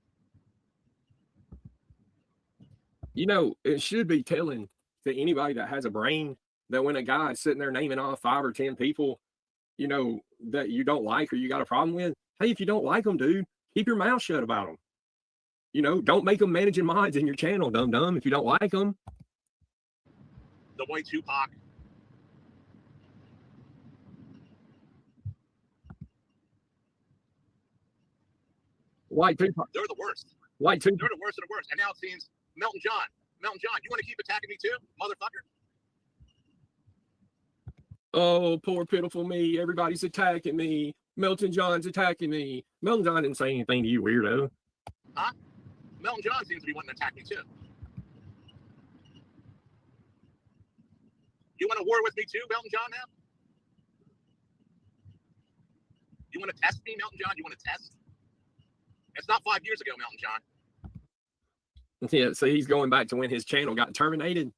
You know, it should be telling to anybody that has a brain that when a guy is sitting there naming off 5 or 10 people, you know, that you don't like or you got a problem with, hey, if you don't like them, dude, keep your mouth shut about them. You know, don't make them managing mods in your channel, dum-dum, if you don't like them. The White Tupac. White Tupac. They're the worst. White Tupac. They're the worst of the worst. And now it seems Melton John. Melton John, you want to keep attacking me too, motherfucker? Oh, poor pitiful me. Everybody's attacking me. Melton John's attacking me. Melton John didn't say anything to you, weirdo. Huh? Melton John seems to be wanting to attack me too. You want to war with me too, Melton John, now? You want to test me, Melton John? You want to test? It's not 5 years ago, Melton John. Yeah, so he's going back to when his channel got terminated.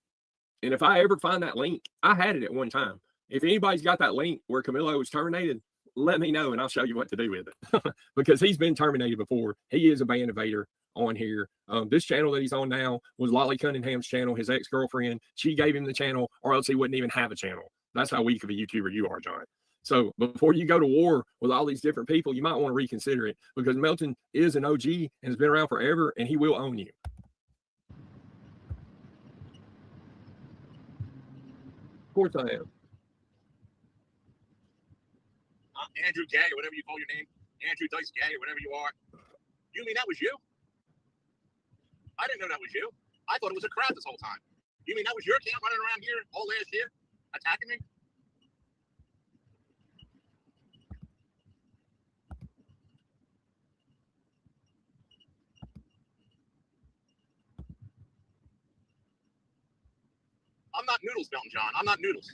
And if I ever find that link, I had it at one time. If anybody's got that link where Camilo was terminated, let me know and I'll show you what to do with it. Because he's been terminated before. He is a band evader on here. This channel that he's on now was Lolly Cunningham's channel, his ex-girlfriend. She gave him the channel, or else he wouldn't even have a channel. That's how weak of a YouTuber you are, John. So before you go to war with all these different people, you might want to reconsider it, because Melton is an OG and has been around forever, and he will own you. Of course I am. Andrew Gay, or whatever you call your name. Andrew Dice Gay, or whatever you are. You mean that was you? I didn't know that was you. I thought it was a crowd this whole time. You mean that was your account running around here all last year, attacking me? I'm not Noodles, Melton John. I'm not Noodles.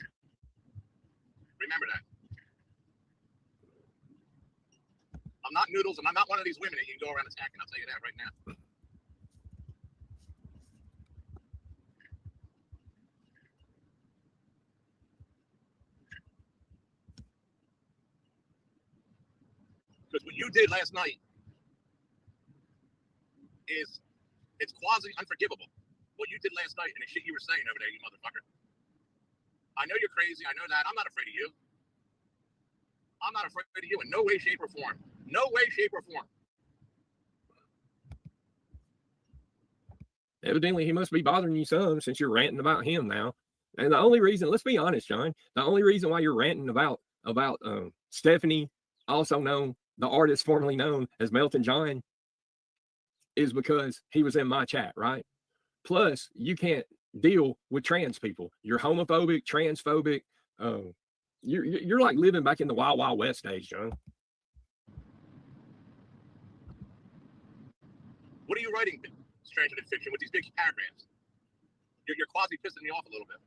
Remember that. I'm not Noodles, and I'm not one of these women that you can go around attacking. I'll tell you that right now. Because what you did last night is, it's quasi unforgivable. What you did last night and the shit you were saying over there, you motherfucker. I know you're crazy. I know that. I'm not afraid of you. I'm not afraid of you in no way, shape, or form. No way, shape, or form. Evidently, he must be bothering you some, since you're ranting about him now. And the only reason, let's be honest, John, the only reason why you're ranting about Stephanie, also known, the artist formerly known as Melton John, is because he was in my chat, right? Plus, you can't deal with trans people. You're homophobic, transphobic. You're like living back in the Wild Wild West days, John. What are you writing, Stranger Than Fiction, with these big paragraphs? You're quasi pissing me off a little bit.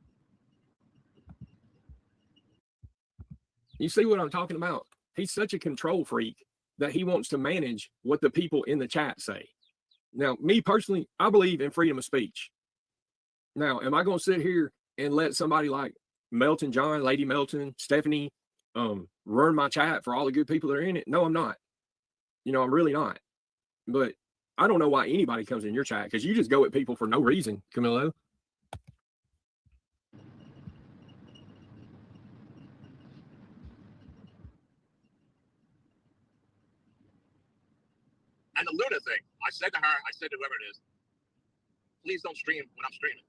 You see what I'm talking about? He's such a control freak that he wants to manage what the people in the chat say. Now, me personally, I believe in freedom of speech. Now, am I going to sit here and let somebody like Melton John, Lady Melton, Stephanie, run my chat for all the good people that are in it? No, I'm not. You know, I'm really not. But I don't know why anybody comes in your chat, because you just go at people for no reason, Camilo. And the Luna thing, I said to her, I said to whoever it is, please don't stream when I'm streaming.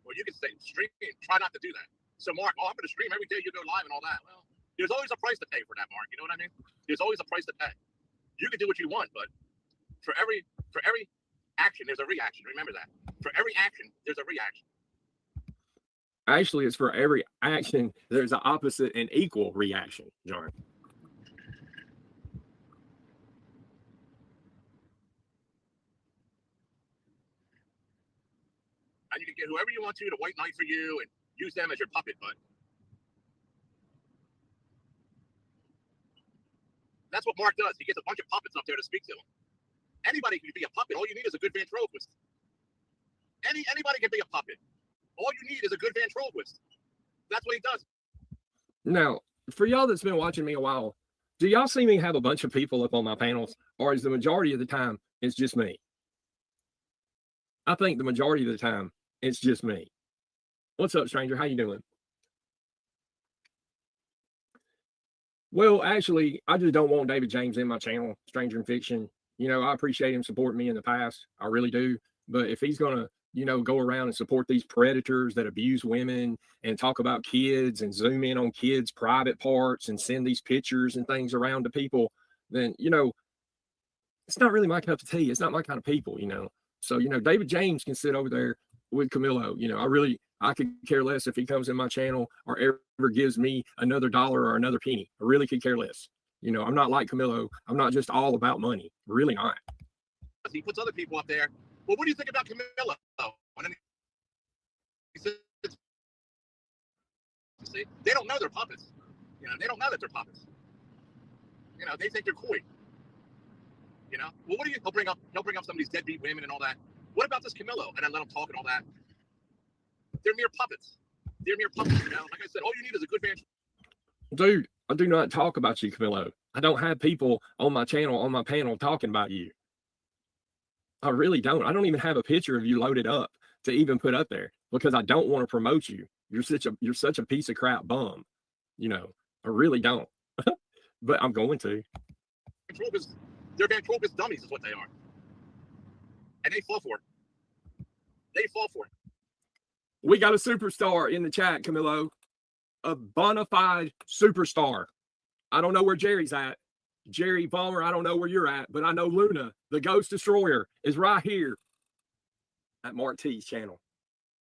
Well, you can say stream, try not to do that. So Mark, I'm going to stream every day, you go live and all that. Well, there's always a price to pay for that, Mark. You know what I mean? There's always a price to pay. You can do what you want, but for every action, there's a reaction. Remember that. For every action, there's a reaction. Actually, it's for every action, there's an opposite and equal reaction, John. And you can get whoever you want to white knight for you and use them as your puppet, but that's what Mark does. He gets a bunch of puppets up there to speak to him. Anybody can be a puppet. All you need is a good ventriloquist. Anybody can be a puppet. All you need is a good ventriloquist. That's what he does. Now, for y'all that's been watching me a while, do y'all see me have a bunch of people up on my panels, or is the majority of the time it's just me? I think the majority of the time it's just me. What's up, stranger? How you doing? Well, actually, I just don't want David James in my channel, Stranger in Fiction. You know, I appreciate him supporting me in the past. I really do. But if he's going to, you know, go around and support these predators that abuse women and talk about kids and zoom in on kids' private parts and send these pictures and things around to people, then, you know, it's not really my cup of tea. It's not my kind of people, you know. So, David James can sit over there with Camilo. I could care less if he comes in my channel or ever gives me another dollar or another penny. I really could care less. I'm not like Camilo. I'm not just all about money. Really not. He puts other people up there. Well, what do you think about Camilo? And then he says, see, they don't know they're puppets. They don't know that they're puppets. They think they're coy. Well, what do you? He'll bring up some of these deadbeat women and all that. What about this Camilo? And I let him talk and all that. They're mere puppets. They're mere puppets. Like I said, all you need is a good man. Dude, I do not talk about you, Camilo. I don't have people on my channel, on my panel talking about you. I really don't. I don't even have a picture of you loaded up to even put up there because I don't want to promote you. You're such a piece of crap bum. I really don't. But I'm going to. They're ventriloquist dummies is what they are. And they fall for it. They fall for it. We got a superstar in the chat, Camilo. A bona fide superstar. I don't know where Jerry's at. Jerry Palmer, I don't know where you're at, but I know Luna, the Ghost Destroyer, is right here at Mark T's channel.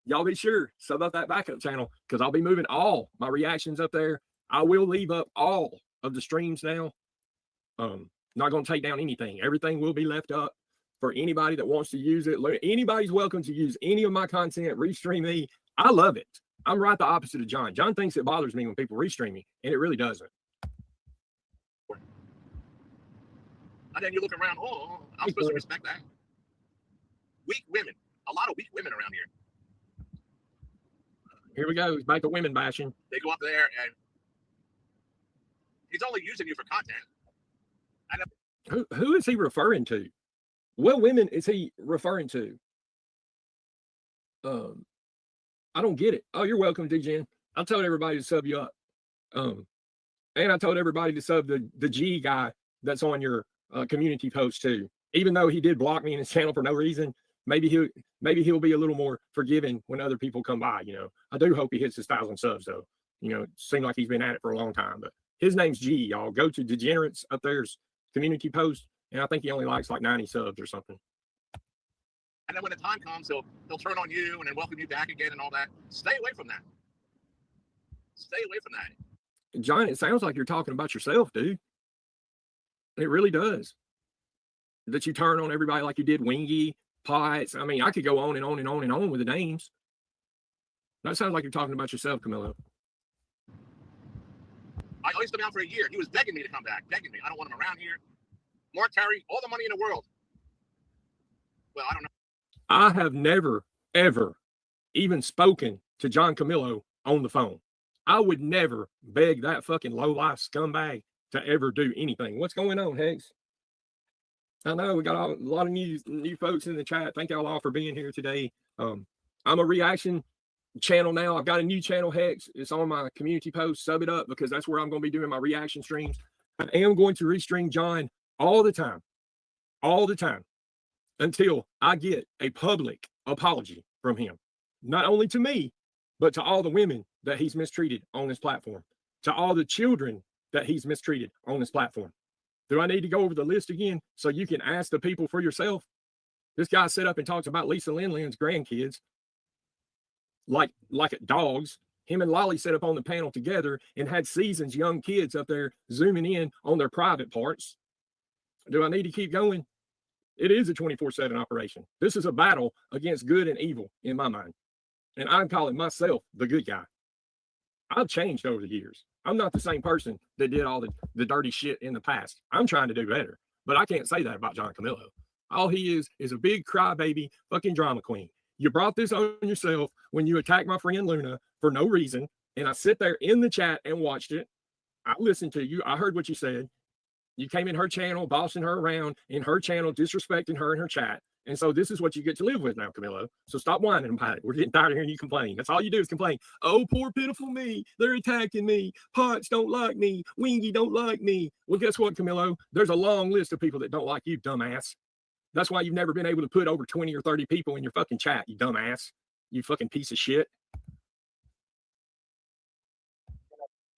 Y'all be sure, sub up that backup channel because I'll be moving all my reactions up there. I will leave up all of the streams now. Not going to take down anything. Everything will be left up for anybody that wants to use it. Anybody's welcome to use any of my content, restream me. I love it. I'm right the opposite of John. John thinks it bothers me when people restream me, and it really doesn't. And then you look around, I'm supposed to respect that. Weak women. A lot of weak women around here. Here we go. He's back to women bashing. They go up there and he's only using you for content. Who is he referring to? What women is he referring to? I don't get it. Oh, you're welcome, Degen. I told everybody to sub you up. And I told everybody to sub the G guy that's on your community post too. Even though he did block me in his channel for no reason, maybe he'll be a little more forgiving when other people come by. I do hope he hits his 1,000 subs though. It seems like he's been at it for a long time. But his name's G. Y'all go to Degenerate's up there's community post, and I think he only likes like 90 subs or something. And then when the time comes, he'll turn on you and then welcome you back again and all that. Stay away from that. Stay away from that. John, it sounds like you're talking about yourself, dude. It really does. That you turn on everybody like you did Wingy, Potts. I mean, I could go on and on and on and on with the names. That sounds like you're talking about yourself, Camilo. I iced him out for a year. He was begging me to come back, begging me. I don't want him around here. Mark Terry, all the money in the world. Well, I don't know. I have never, ever even spoken to John Camilo on the phone. I would never beg that fucking low-life scumbag to ever do anything. What's going on, Hex? I know we got a lot of new folks in the chat. Thank y'all all for being here today. I'm a reaction channel now. I've got a new channel, Hex. It's on my community post. Sub it up because that's where I'm going to be doing my reaction streams. I am going to restream John all the time until I get a public apology from him. Not only to me, but to all the women that he's mistreated on this platform, to all the children that he's mistreated on this platform. Do I need to go over the list again so you can ask the people for yourself? This guy set up and talks about Lisa Lynn's grandkids like dogs. Him and Lolly set up on the panel together and had Season's young kids up there zooming in on their private parts. Do I need to keep going? It is a 24/7 operation. This is a battle against good and evil in my mind. And I'm calling myself the good guy. I've changed over the years. I'm not the same person that did all the dirty shit in the past. I'm trying to do better, but I can't say that about John Camilo. All he is a big crybaby fucking drama queen. You brought this on yourself when you attacked my friend Luna for no reason. And I sit there in the chat and watched it. I listened to you. I heard what you said. You came in her channel, bossing her around in her channel, disrespecting her in her chat. And so this is what you get to live with now, Camilo. So stop whining about it. We're getting tired of hearing you complain. That's all you do is complain. Oh, poor pitiful me. They're attacking me. Potts don't like me. Wingy don't like me. Well, guess what, Camilo? There's a long list of people that don't like you, dumbass. That's why you've never been able to put over 20 or 30 people in your fucking chat, you dumbass. You fucking piece of shit. I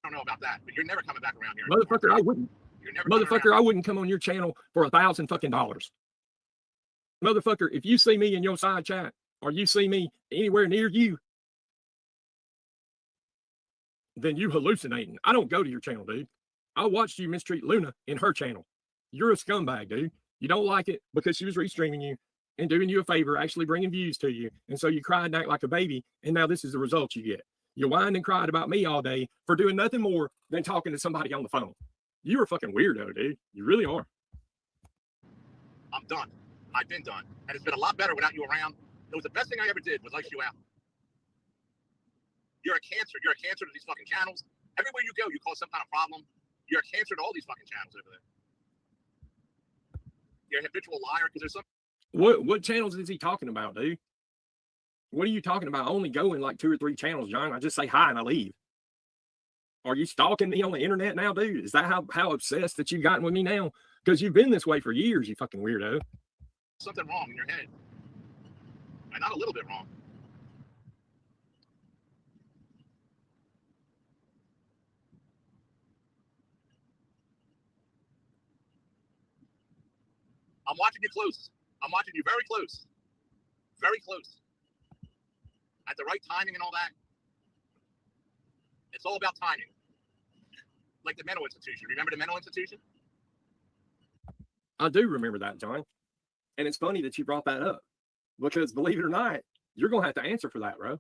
don't know about that, but you're never coming back around here. Motherfucker, I wouldn't. Motherfucker, I wouldn't come on your channel for $1,000 fucking dollars. Motherfucker, if you see me in your side chat or you see me anywhere near you, then you hallucinating. I don't go to your channel, dude. I watched you mistreat Luna in her channel. You're a scumbag, dude. You don't like it because she was restreaming you and doing you a favor, actually bringing views to you. And so you cried and act like a baby. And now this is the result you get. You whined and cried about me all day for doing nothing more than talking to somebody on the phone. You're a fucking weirdo, dude. You really are. I'm done. I've been done. And it's been a lot better without you around. It was the best thing I ever did was ice you out. You're a cancer. You're a cancer to these fucking channels. Everywhere you go, you cause some kind of problem. You're a cancer to all these fucking channels over there. You're a habitual liar because there's some. What channels is he talking about, dude? What are you talking about? I only go in like 2 or 3 channels, John. I just say hi and I leave. Are you stalking me on the internet now, dude? Is that how obsessed that you've gotten with me now? Because you've been this way for years, you fucking weirdo. Something wrong in your head. And not a little bit wrong. I'm watching you close. I'm watching you very close. Very close. At the right timing and all that. It's all about timing. Like the mental institution. Remember the mental institution? I do remember that, John. And it's funny that you brought that up. Because believe it or not, you're going to have to answer for that, bro.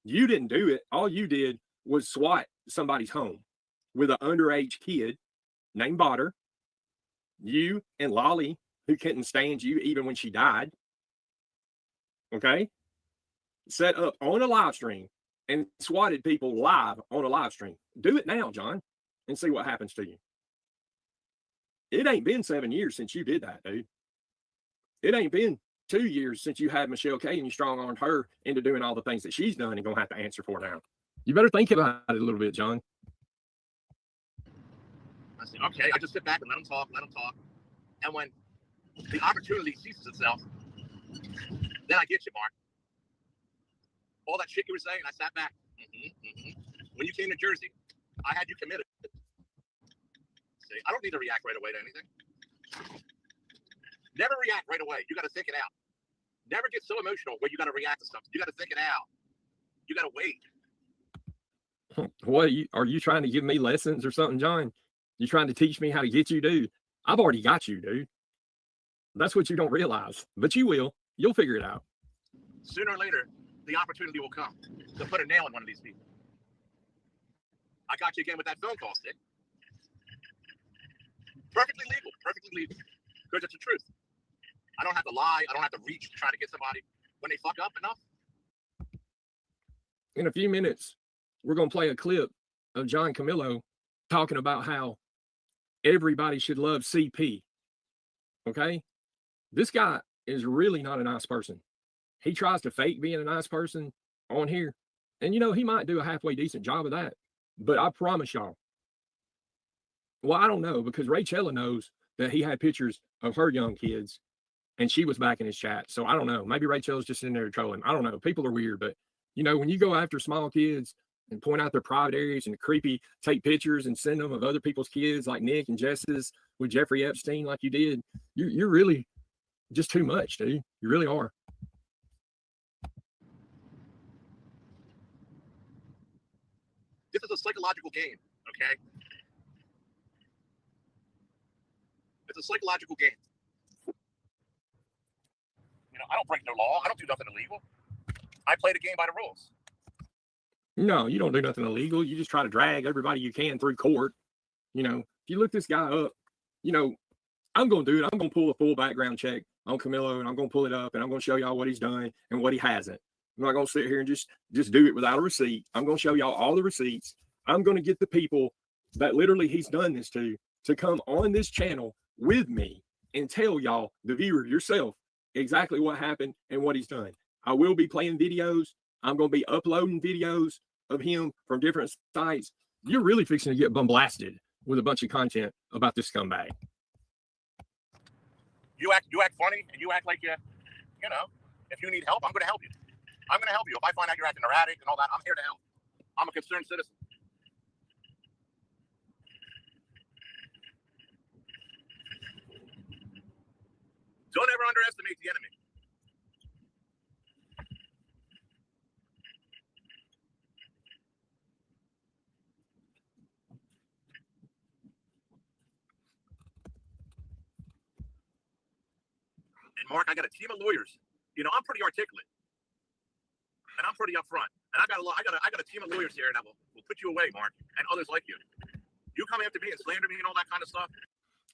You didn't do it. All you did was swat somebody's home with an underage kid named Botter. You and Lolly, who couldn't stand you even when she died. Okay? Set up on a live stream and swatted people live on a live stream. Do it now, John, and see what happens to you. It ain't been 7 years since you did that, dude. It ain't been 2 years since you had Michelle K and you strong-armed her into doing all the things that she's done and gonna have to answer for now. You better think about it a little bit, John. I say, okay, I just sit back and let them talk. And when the opportunity ceases itself, then I get you, Mark. All that shit you were saying, I sat back. When you came to Jersey, I had you committed. See, I don't need to react right away to anything. Never react right away. You got to think it out. Never get so emotional where you got to react to something. You got to think it out. You got to wait. What are you trying to give me lessons or something, John? You trying to teach me how to get you, dude? I've already got you, dude. That's what you don't realize, but you will. You'll figure it out. Sooner or later, the opportunity will come to put a nail in one of these people. I got you again with that phone call, Stick. Perfectly legal, because it's the truth. I don't have to lie. I don't have to reach to try to get somebody. When they fuck up enough. In a few minutes, we're going to play a clip of John Camillo talking about how everybody should love CP. Okay? This guy is really not a nice person. He tries to fake being a nice person on here. And, you know, he might do a halfway decent job of that. But I promise y'all. Well, I don't know, because Rachella knows that he had pictures of her young kids and she was back in his chat. So I don't know. Maybe Rachella's just in there trolling. I don't know. People are weird. But, you know, when you go after small kids and point out their private areas and creepy, take pictures and send them of other people's kids like Nick and Jess's with Jeffrey Epstein like you did, you're really just too much, dude. You really are. This is a psychological game, okay? It's a psychological game. You know, I don't break no law. I don't do nothing illegal. I play the game by the rules. No, you don't do nothing illegal. You just try to drag everybody you can through court. You know, if you look this guy up, you know, I'm going to do it. I'm going to pull a full background check on Camillo, and I'm going to pull it up, and I'm going to show y'all what he's done and what he hasn't. I'm not going to sit here and just do it without a receipt. I'm going to show y'all all the receipts. I'm going to get the people that literally he's done this to come on this channel with me and tell y'all, the viewer yourself, exactly what happened and what he's done. I will be playing videos. I'm going to be uploading videos of him from different sites. You're really fixing to get bombasted with a bunch of content about this scumbag. You act funny, and you act like you know, if you need help, I'm going to help you. I'm going to help you. If I find out you're acting erratic and all that, I'm here to help. I'm a concerned citizen. Don't ever underestimate the enemy. And Mark, I got a team of lawyers. You know, I'm pretty articulate, and I'm pretty upfront. And I got a team of lawyers here that will put you away, Mark, and others like you. You come after me and slander me and all that kind of stuff.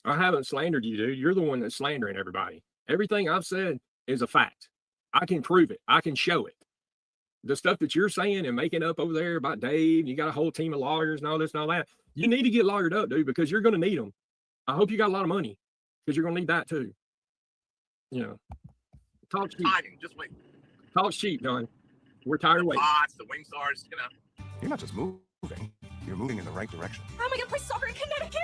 I haven't slandered you, dude. You're the one that's slandering everybody. Everything I've said is a fact. I can prove it. I can show it. The stuff that you're saying and making up over there about Dave, you got a whole team of lawyers and all this and all that. You need to get lawyered up, dude, because you're going to need them. I hope you got a lot of money because you're going to need that too. You know, talk cheap. Timing, just wait. Talk cheap, John. We're tired of waiting. Bots, the wing stars, you know. You're not just moving, you're moving in the right direction. How am I going to play soccer in Connecticut?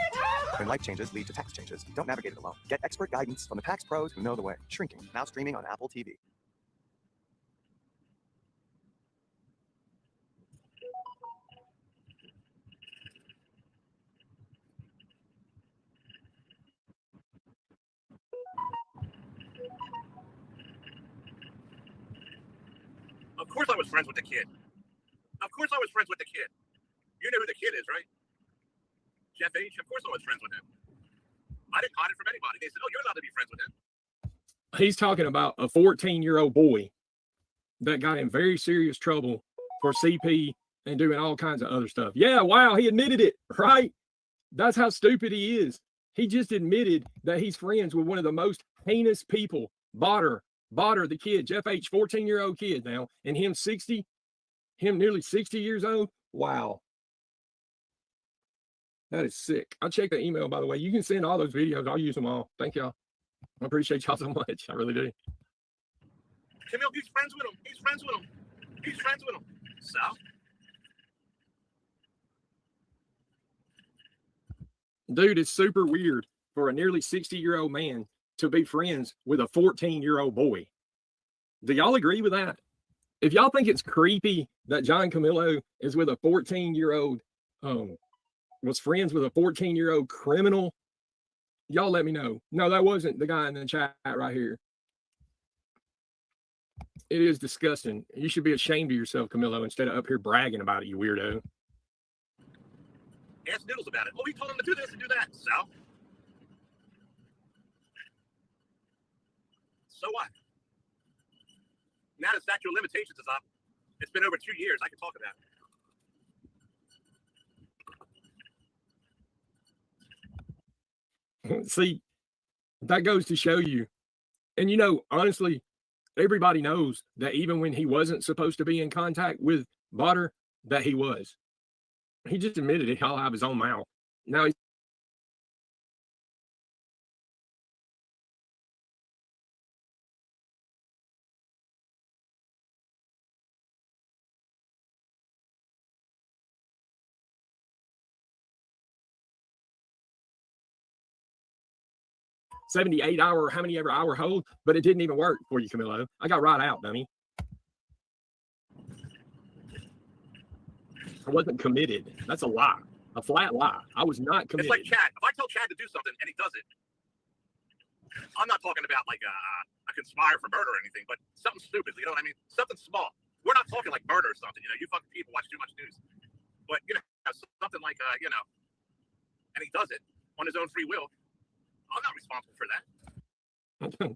When life changes lead to tax changes, don't navigate it alone. Get expert guidance from the tax pros who know the way. Shrinking, now streaming on Apple TV. Of course I was friends with the kid. Of course I was friends with the kid. You know who the kid is, right? Jeff H. Of course I was friends with him. I didn't hide it from anybody. They said, oh, you're allowed to be friends with him. He's talking about a 14-year-old boy that got in very serious trouble for CP and doing all kinds of other stuff. Yeah, wow, he admitted it, right? That's how stupid he is. He just admitted that he's friends with one of the most heinous people. Botter, the kid, Jeff H., 14-year-old kid now, and him nearly 60 years old. Wow. That is sick. I'll check the email, by the way. You can send all those videos. I'll use them all. Thank y'all. I appreciate y'all so much. I really do. Camille, he's friends with him. He's friends with him. He's friends with him. So? Dude, it's super weird for a nearly 60-year-old man to be friends with a 14-year-old boy. Do y'all agree with that? If y'all think it's creepy that John Camillo is with a 14-year-old, was friends with a 14-year-old criminal, y'all let me know. No, that wasn't the guy in the chat right here. It is disgusting. You should be ashamed of yourself, Camillo, instead of up here bragging about it, you weirdo. Ask Noodles about it. Oh, he told him to do this and do that. So what? Now the statute of limitations is up. It's been over 2 years. I can talk about it. See, that goes to show you. And, you know, honestly, everybody knows that even when he wasn't supposed to be in contact with Botter, that he was. He just admitted it all out of his own mouth. Now he's $78 or how many ever hour hold, but it didn't even work for you, Camillo. I got right out, dummy. I wasn't committed. That's a lie, a flat lie. I was not committed. It's like Chad. If I tell Chad to do something and he does it, I'm not talking about like a conspire for murder or anything, but something stupid. You know what I mean? Something small. We're not talking like murder or something. You know, you fucking people watch too much news. But you know, something like you know, and he does it on his own free will. I'm not responsible for that.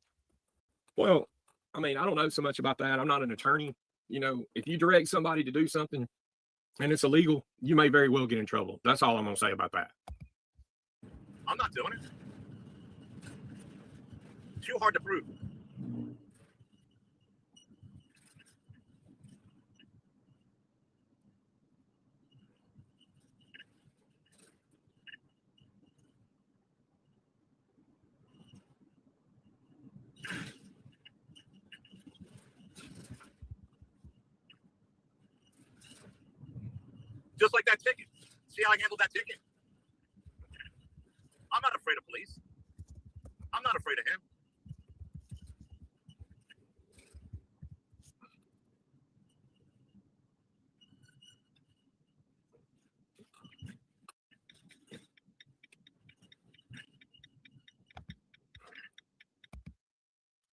Well, I mean, I don't know so much about that. I'm not an attorney. You know, if you direct somebody to do something and it's illegal, you may very well get in trouble. That's all I'm going to say about that. I'm not doing it. Too hard to prove. Just like that ticket. See how I handled that ticket? I'm not afraid of police. I'm not afraid of him.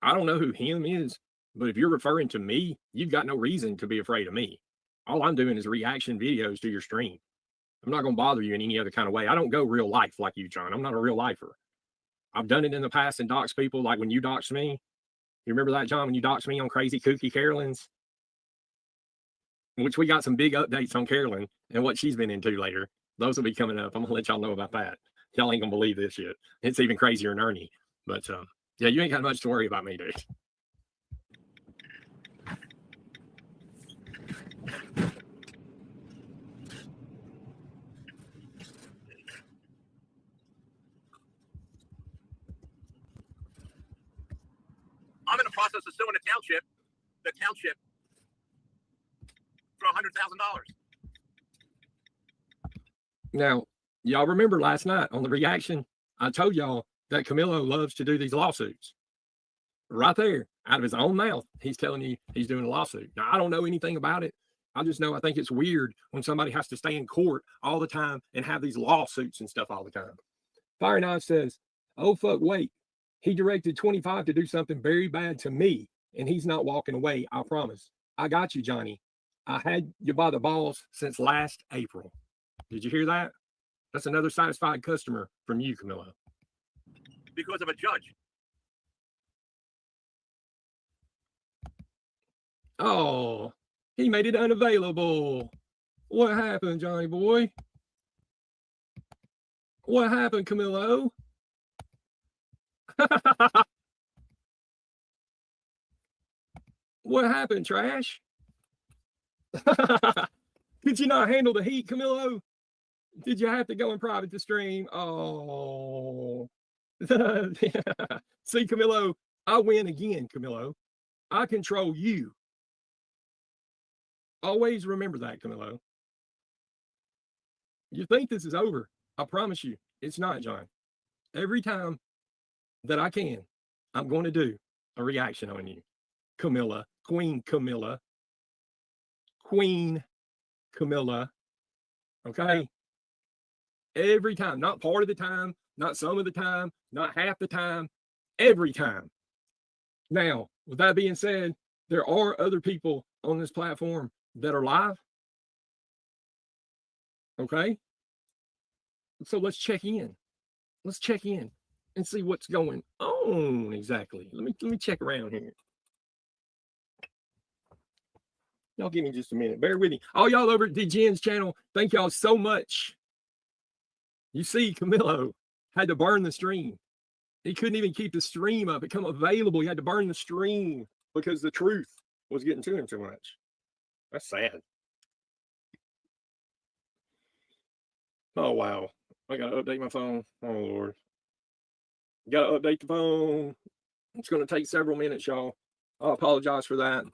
I don't know who him is, but if you're referring to me, you've got no reason to be afraid of me. All I'm doing is reaction videos to your stream. I'm not going to bother you in any other kind of way. I don't go real life like you, John. I'm not a real lifer. I've done it in the past and doxed people, like when you doxed me. You remember that, John, when you doxed me on Crazy Kooky Carolyn's? Which we got some big updates on Carolyn and what she's been into later. Those will be coming up. I'm going to let y'all know about that. Y'all ain't going to believe this shit. It's even crazier than Ernie. But yeah, you ain't got much to worry about me, dude. I'm in the process of suing the township for $100,000. Now, y'all remember last night on the reaction, I told y'all that Camilo loves to do these lawsuits. Right there, out of his own mouth, he's telling you he's doing a lawsuit. Now, I don't know anything about it. I just know I think it's weird when somebody has to stay in court all the time and have these lawsuits and stuff all the time. Fire Knife says, oh, fuck, wait. He directed 25 to do something very bad to me, and he's not walking away, I promise. I got you, Johnny. I had you by the balls since last April. Did you hear that? That's another satisfied customer from you, Camilo. Because of a judge. Oh, he made it unavailable. What happened, Johnny boy? What happened, Camilo? What happened, Trash? Did you not handle the heat, Camilo? Did you have to go in private to stream? Oh. See, Camilo, I win again, Camilo. I control you. Always remember that, Camilo. You think this is over. I promise you, it's not, John. Every time that I can, I'm going to do a reaction on you. Camilla, Queen Camilla. Queen Camilla. Okay? Every time, not part of the time, not some of the time, not half the time, every time. Now, with that being said, there are other people on this platform that are live. Okay? So let's check in. Let's check in and see what's going on exactly. Let me check around here. Y'all give me just a minute. Bear with me. All y'all over at Degen's channel, thank y'all so much. You see, Camilo had to burn the stream. He couldn't even keep the stream up. It come available. He had to burn the stream because the truth was getting to him too much. That's sad. Oh, wow. I got to update my phone. Oh, Lord. Got to update the phone. It's going to take several minutes, y'all. I apologize for that.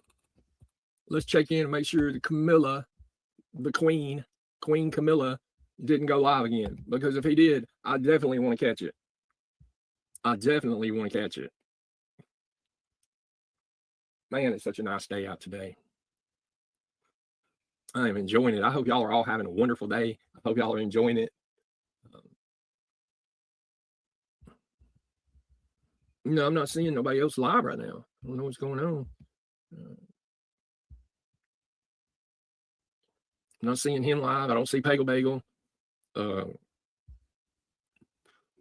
Let's check in and make sure the Camilla, the Queen Camilla, didn't go live again. Because if he did, I definitely want to catch it. I definitely want to catch it. Man, it's such a nice day out today. I am enjoying it. I hope y'all are all having a wonderful day. I hope y'all are enjoying it. No, I'm not seeing nobody else live right now. I don't know what's going on. I'm not seeing him live. I don't see Pagel Bagel.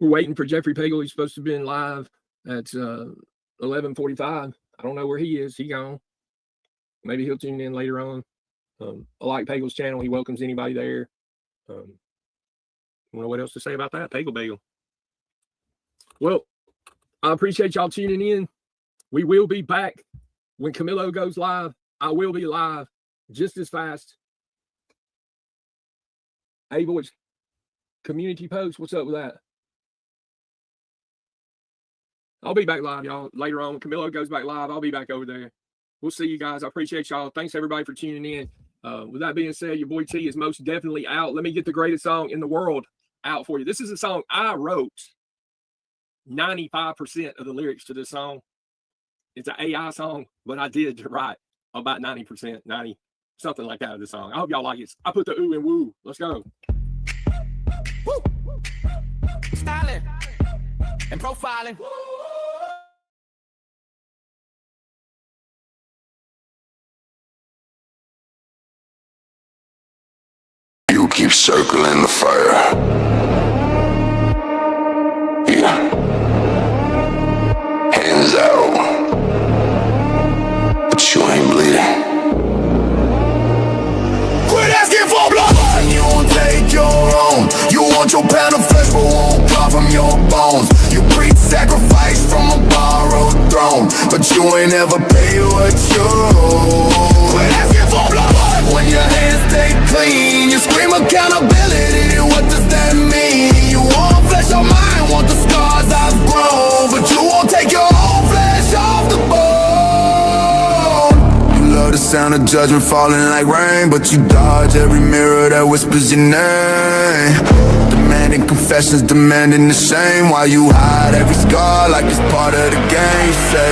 We're waiting for Jeffrey Pagel. He's supposed to be in live at 11:45. I don't know where he is. He gone. Maybe he'll tune in later on. I like Pagel's channel. He welcomes anybody there. I don't know what else to say about that. Pagel Bagel. Well, I appreciate y'all tuning in. We will be back when Camilo goes live. I will be live just as fast. Hey, boys, community post. What's up with that? I'll be back live, y'all, later on. When Camilo goes back live, I'll be back over there. We'll see you guys. I appreciate y'all. Thanks, everybody, for tuning in. With that being said, your boy T is most definitely out. Let me get the greatest song in the world out for you. This is a song I wrote. 95% of the lyrics to this song. It's an AI song, but I did write about 90%, 90, something like that of the song. I hope y'all like it. I put the ooh and woo. Let's go. Woo. Styling and profiling. keep circling the fire. Yeah. Hands out. But you ain't bleeding. Quit asking for blood. You won't take your own. You want your pound of flesh, but won't come from your bones. You breed sacrifice from a borrowed throne, but you ain't ever pay what you owe. Quit asking for blood. When your hands stay clean, you scream accountability. What does that mean? You want flesh on mine, want the scars I've grown, but you won't take your own flesh off the bone. You love the sound of judgment falling like rain, but you dodge every mirror that whispers your name. Demanding confessions, demanding the shame, while you hide every scar like it's part of the game. You say,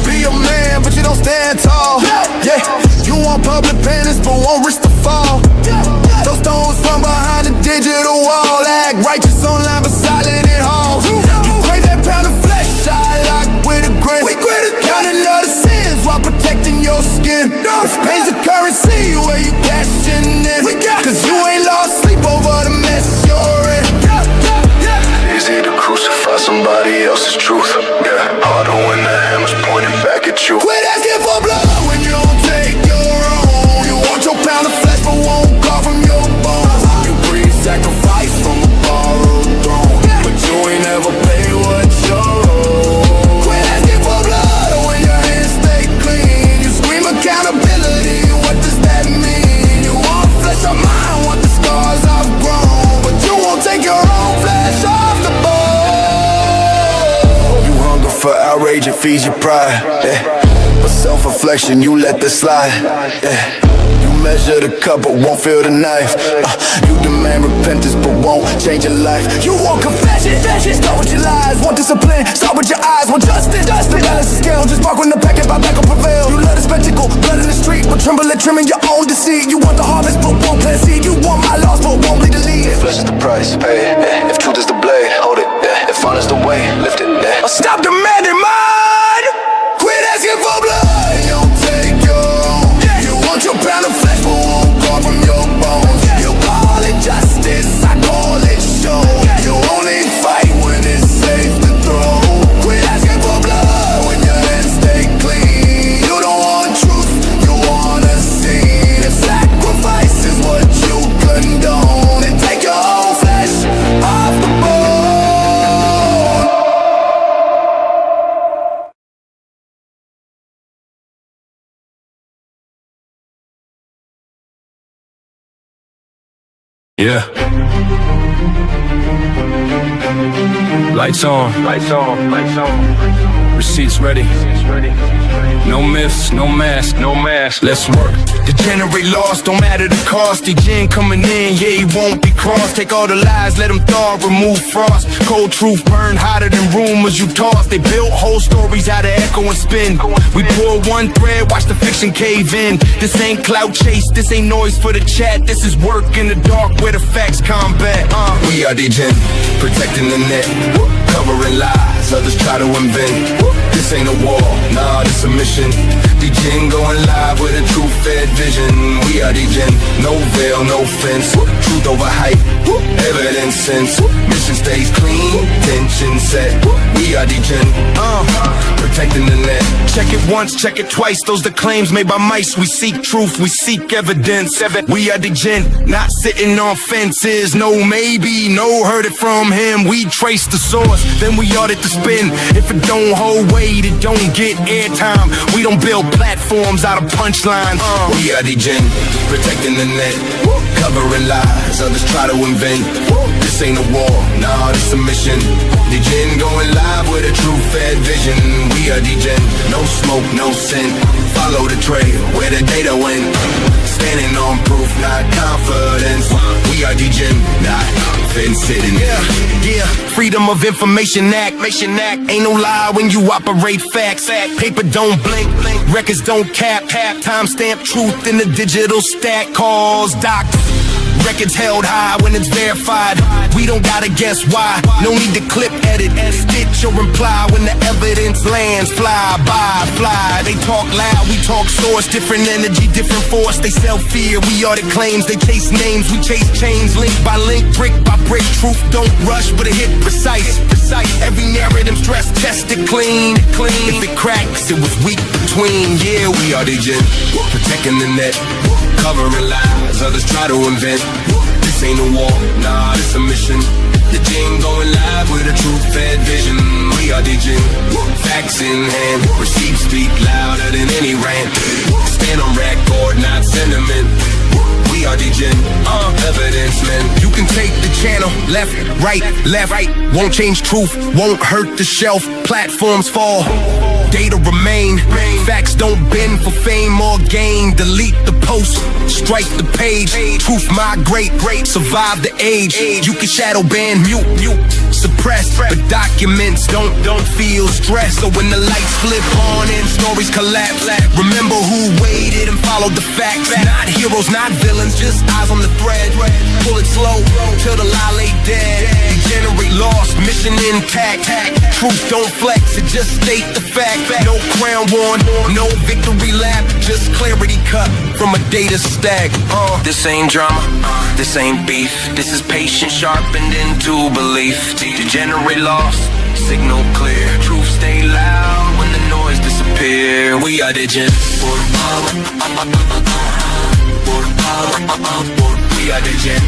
be a man, but you don't stand tall. Yeah, you want public penance, but won't risk the fall. Those stones from behind the digital wall, act righteous online, but silent at home. You crave that pound of flesh, I lock with a grin. Counting all the sins while protecting your skin. If pain's a currency, where you cashing in? Cause you ain't lost sleep over the mess you're in. Easy to crucify somebody else's truth. Yeah, harder when the hammer's pointed back at you. Quit asking for blood when you don't take your own. You want your pound of flesh, but won't call from your bones. You breed sacrifice from a borrowed throne, but you ain't ever pay what you owe. Quit asking for blood when your hands stay clean. You scream accountability. What does that mean? You want flesh on mine, want the scars I've grown, but you won't take your own flesh off the bone. You hunger for outrage, it feeds your pride. Yeah. But self-reflection, you let that slide. Yeah. You measure the cup but won't feel the knife. You demand repentance but won't change your life. You want confession, start with your lies. Want discipline, start with your eyes. Want justice, the balance is scale. Just mark when the packet by back will prevail. You love the spectacle, blood in the street, but tremble at trimming your own deceit. You want the harvest but won't plant seed. You want my loss but won't bleed the lead. Flesh is the price, pay. Yeah. If truth is the blade, hold it. Yeah. If honor's the way, lift it. Yeah. Stop demanding mine. Quit asking for blood. You don't take your own. You want your pound of flesh but won't come from your bones. You call it justice, I call it show. You only fight when it's safe to throw. Quit asking for blood when your hands stay clean. You don't want truth, you want a scene. If sacrifice is what you condone, then take your own flesh off the bone. Yeah. Lights on. Lights on. Lights on. Receipts ready. No myths, no mask, no mask. Let's work. Degenerate lost, don't matter the cost. The gin coming in, yeah, he won't be crossed. Take all the lies, let them thaw, remove frost. Cold truth burn hotter than rumors you toss. They built whole stories out of echo and spin. We pour one thread, watch the fiction cave in. This ain't clout chase, this ain't noise for the chat. This is work in the dark where the facts combat. We are Degen, protecting the net, covering lies others try to invent. This ain't a war, nah, this a mission. Degen going live with a true-fed vision. We are Degen, no veil, no fence. Truth over hype, evidence sense. Mission stays clean, tension set. We are Degen, protecting the net. Check it once, check it twice. Those the claims made by mice. We seek truth, we seek evidence. We are Degen, not sitting on fences. No maybe, no heard it from him. We trace the source, then we audit the spin. If it don't hold weight, it don't get airtime. We don't build platforms out of punchlines. We are Degen, protecting the net, covering lies others try to invent. This ain't a war, nah, this a mission. Degen going live with a true-fed vision. We are Degen, no smoke, no scent. Follow the trail where the data went. Standing on proof, not confidence. We are Degen, not fence-sitting. Yeah, Freedom of Information Act. Ain't no lie when you operate facts. Paper don't blink, records don't cap. Timestamp truth in the digital stack. Calls doctors. records held high when it's verified. We don't gotta guess why. No need to clip, edit, stitch or imply. When the evidence lands, fly by, fly. They talk loud, we talk source. Different energy, different force. They sell fear, we are the claims. They chase names, we chase chains. Link by link, brick by brick. Truth don't rush, but it hit precise. Every narrative stress tested clean. If it cracks, it was weak between. Yeah, we are Degen, protecting the net, covering lies others try to invent. This ain't a war, nah, it's a mission. The Degen going live with a true-fed vision. We are Degen, facts in hand. Receipts speak louder than any rant. Stand on record, not sentiment. We are Degen, evidence men. You can take the channel, left, right, won't change truth, won't hurt the shelf. Platforms fall, data remain. Facts don't bend for fame or gain. Delete the post, strike the page. Truth migrate, survive the age. You can shadow ban, mute, suppress, but documents don't feel stressed. So when the lights flip on and stories collapse, remember who waited and followed the facts. Not heroes, not villains, just eyes on the thread. Pull it slow till the lie lay dead. Degenerate lost, mission intact. Truth don't flex, it just state the fact. No crown worn, no victory lap, just clarity cut from a data stack. This ain't drama, this ain't beef. This is patience sharpened into belief. Degenerate lost, signal clear. Truth stay loud when the noise disappear. We are Degen. We are Degen.